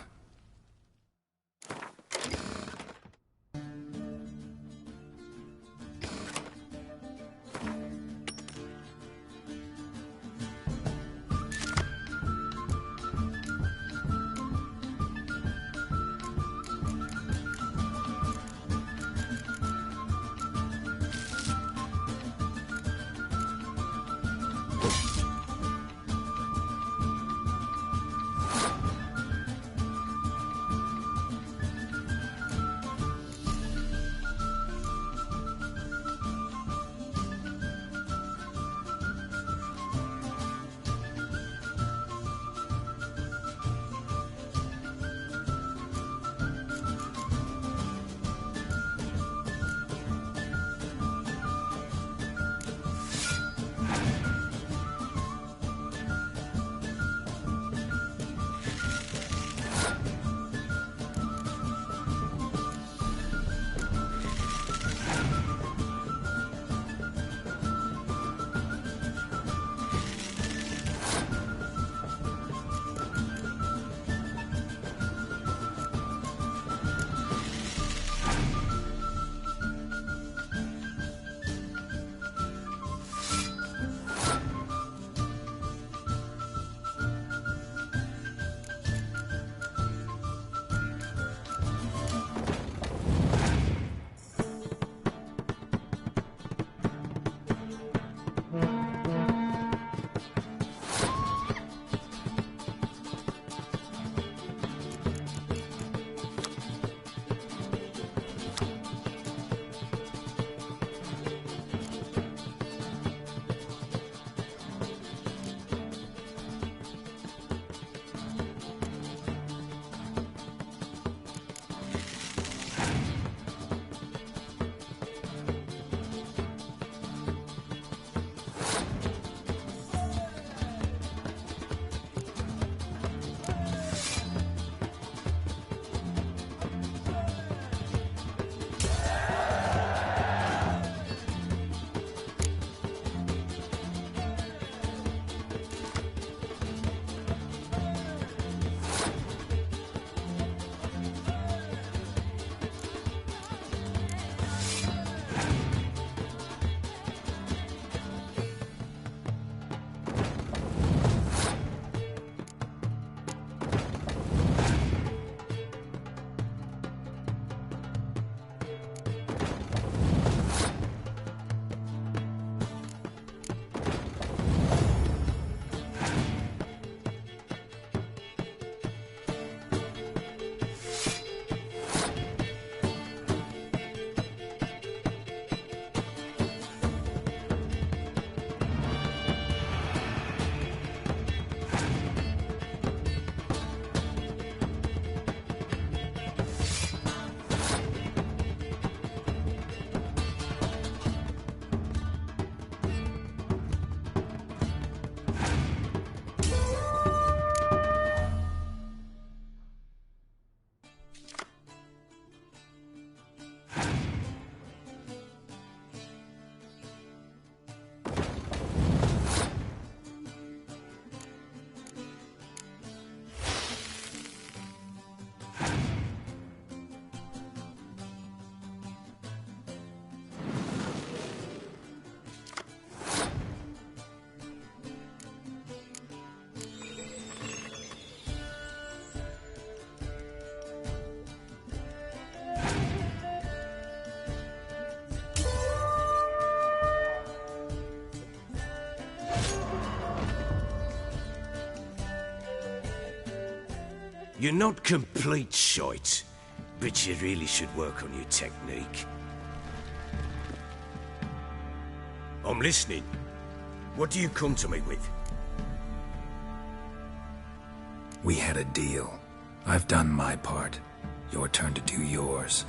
You're not complete shite, but you really should work on your technique. I'm listening. What do you come to me with? We had a deal. I've done my part. Your turn to do yours.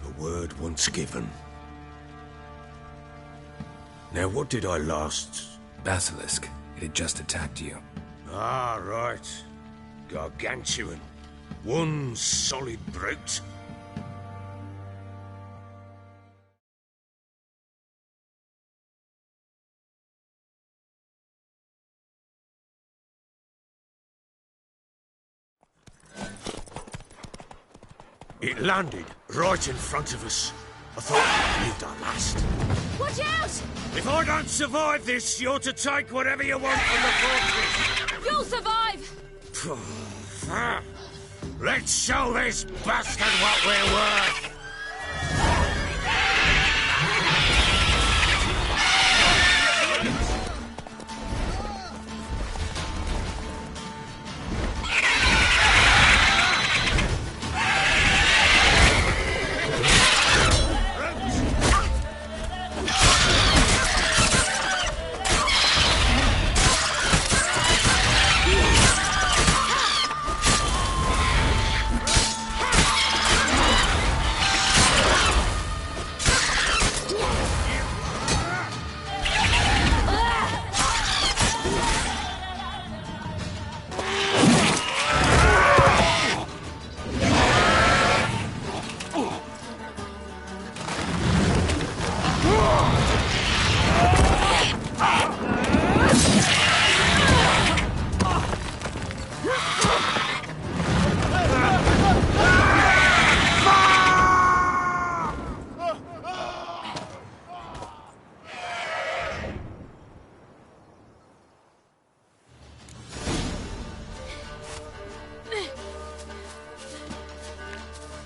A word once given. Now, what did I last... Basilisk. It had just attacked you. Ah, right. Gargantuan. One solid brute. It landed right in front of us. I thought we lived our last. Watch out! If I don't survive this, you're to take whatever you want from the fortress. You'll survive! Let's show this bastard what we're worth!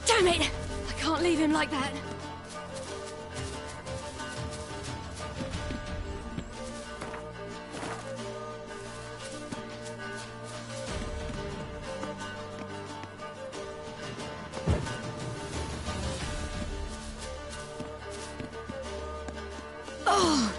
Damn it! I can't leave him like that. Oh!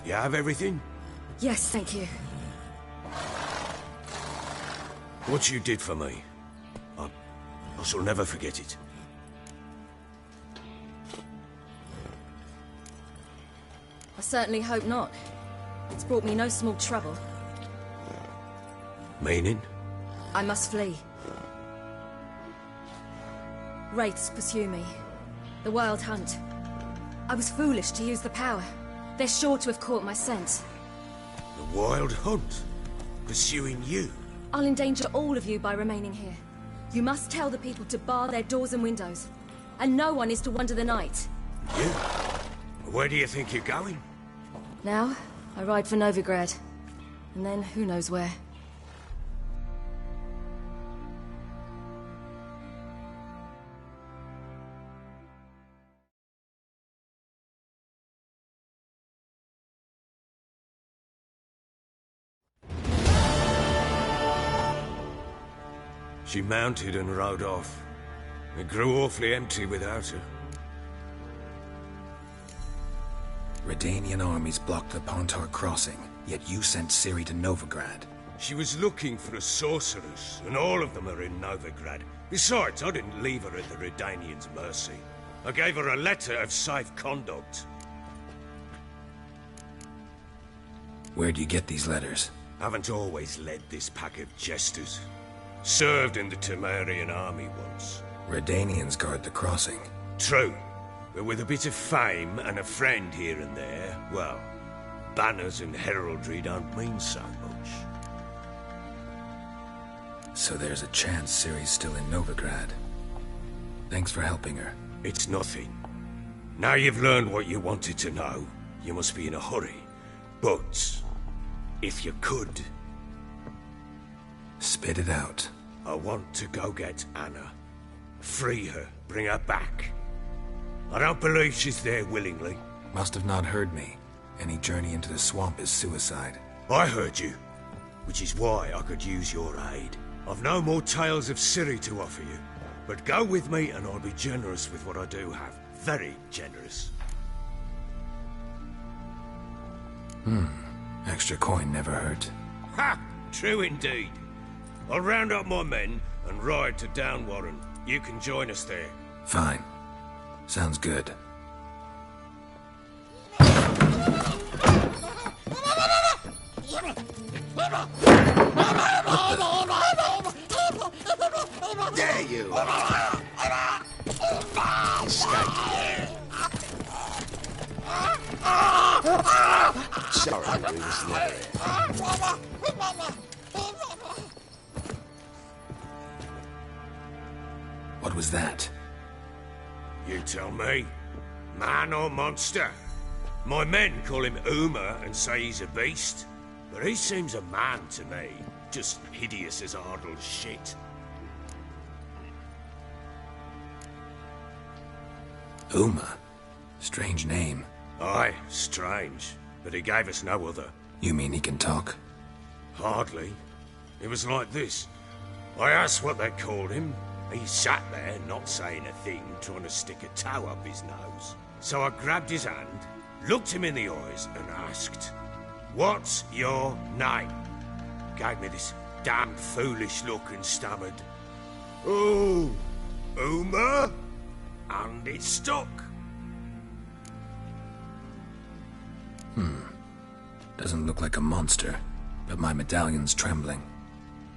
You have everything? Yes, thank you. What you did for me, I shall never forget it. I certainly hope not. It's brought me no small trouble. Meaning? I must flee. Wraiths pursue me. The Wild Hunt. I was foolish to use the power. They're sure to have caught my scent. The Wild Hunt? Pursuing you? I'll endanger all of you by remaining here. You must tell the people to bar their doors and windows. And no one is to wander the night. You? Where do you think you're going? Now, I ride for Novigrad. And then who knows where. She mounted and rode off. It grew awfully empty without her. Redanian armies blocked the Pontar crossing, yet you sent Ciri to Novigrad. She was looking for a sorceress, and all of them are in Novigrad. Besides, I didn't leave her at the Redanians' mercy. I gave her a letter of safe conduct. Where'd you get these letters? Haven't always led this pack of jesters. Served in the Temerian army once. Redanians guard the crossing. True, but with a bit of fame and a friend here and there, well, banners and heraldry don't mean so much. So there's a chance Ciri's still in Novigrad. Thanks for helping her. It's nothing. Now you've learned what you wanted to know, you must be in a hurry. But, if you could... Spit it out. I want to go get Anna. Free her, bring her back. I don't believe she's there willingly. Must have not heard me. Any journey into the swamp is suicide. I heard you, which is why I could use your aid. I've no more tales of Ciri to offer you, but go with me and I'll be generous with what I do have. Very generous. Extra coin never hurt. Ha! True indeed. I'll round up my men and ride to Downwarren. You can join us there. Fine. Sounds good. There you are. Escape. Sorry, we was never here. What was that? You tell me. Man or monster? My men call him Uma and say he's a beast. But he seems a man to me. Just hideous as Ardle's shit. Uma? Strange name. Aye, strange. But he gave us no other. You mean he can talk? Hardly. It was like this. I asked what they called him. He sat there, not saying a thing, trying to stick a toe up his nose. So I grabbed his hand, looked him in the eyes, and asked, "What's your name?" Gave me this damn foolish look and stammered, "Oh, Uma?" And it stuck. Doesn't look like a monster, but my medallion's trembling.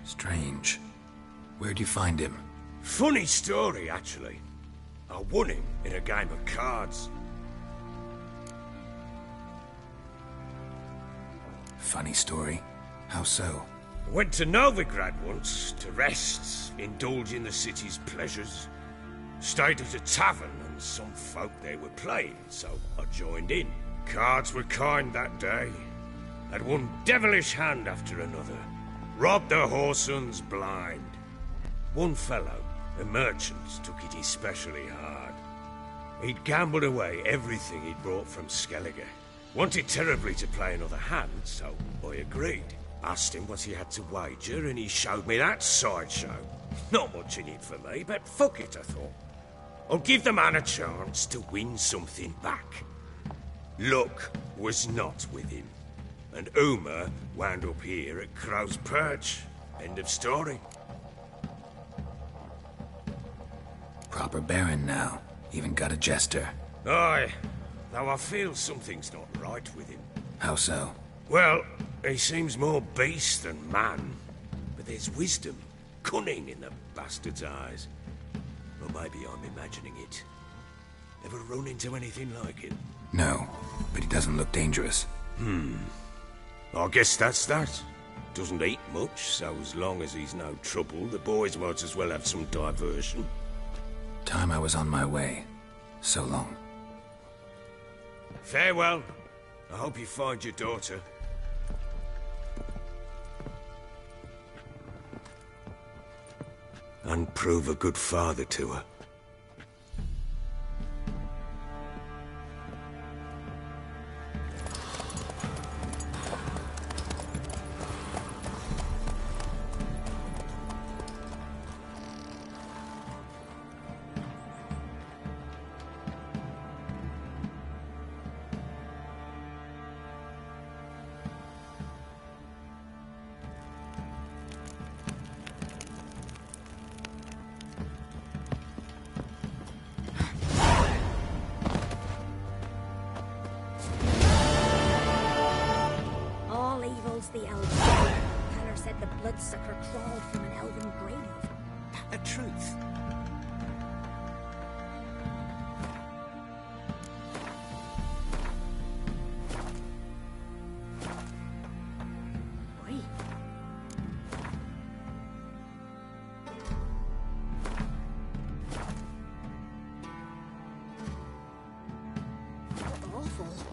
Strange. Where'd you find him? Funny story, actually. I won him in a game of cards. Funny story? How so? Went to Novigrad once to rest, indulge in the city's pleasures. Stayed at a tavern and some folk there were playing, so I joined in. Cards were kind that day. Had one devilish hand after another. Robbed the whoresons blind. One fellow, a merchant, took it especially hard. He'd gambled away everything he'd brought from Skellige. Wanted terribly to play another hand, so I agreed. Asked him what he had to wager, and he showed me that sideshow. Not much in it for me, but fuck it, I thought. I'll give the man a chance to win something back. Luck was not with him, and Uma wound up here at Crow's Perch. End of story. Proper baron now. Even got a jester. Aye, though I feel something's not right with him. How so? Well, he seems more beast than man. But there's wisdom, cunning in the bastard's eyes. Or maybe I'm imagining it. Ever run into anything like him? No, but he doesn't look dangerous. I guess that's that. Doesn't eat much, so as long as he's no trouble, the boys might as well have some diversion. Time I was on my way. So long. Farewell. I hope you find your daughter. And prove a good father to her. The elves. Keller said the bloodsucker crawled from an elven grave. The truth. Wait. Awful.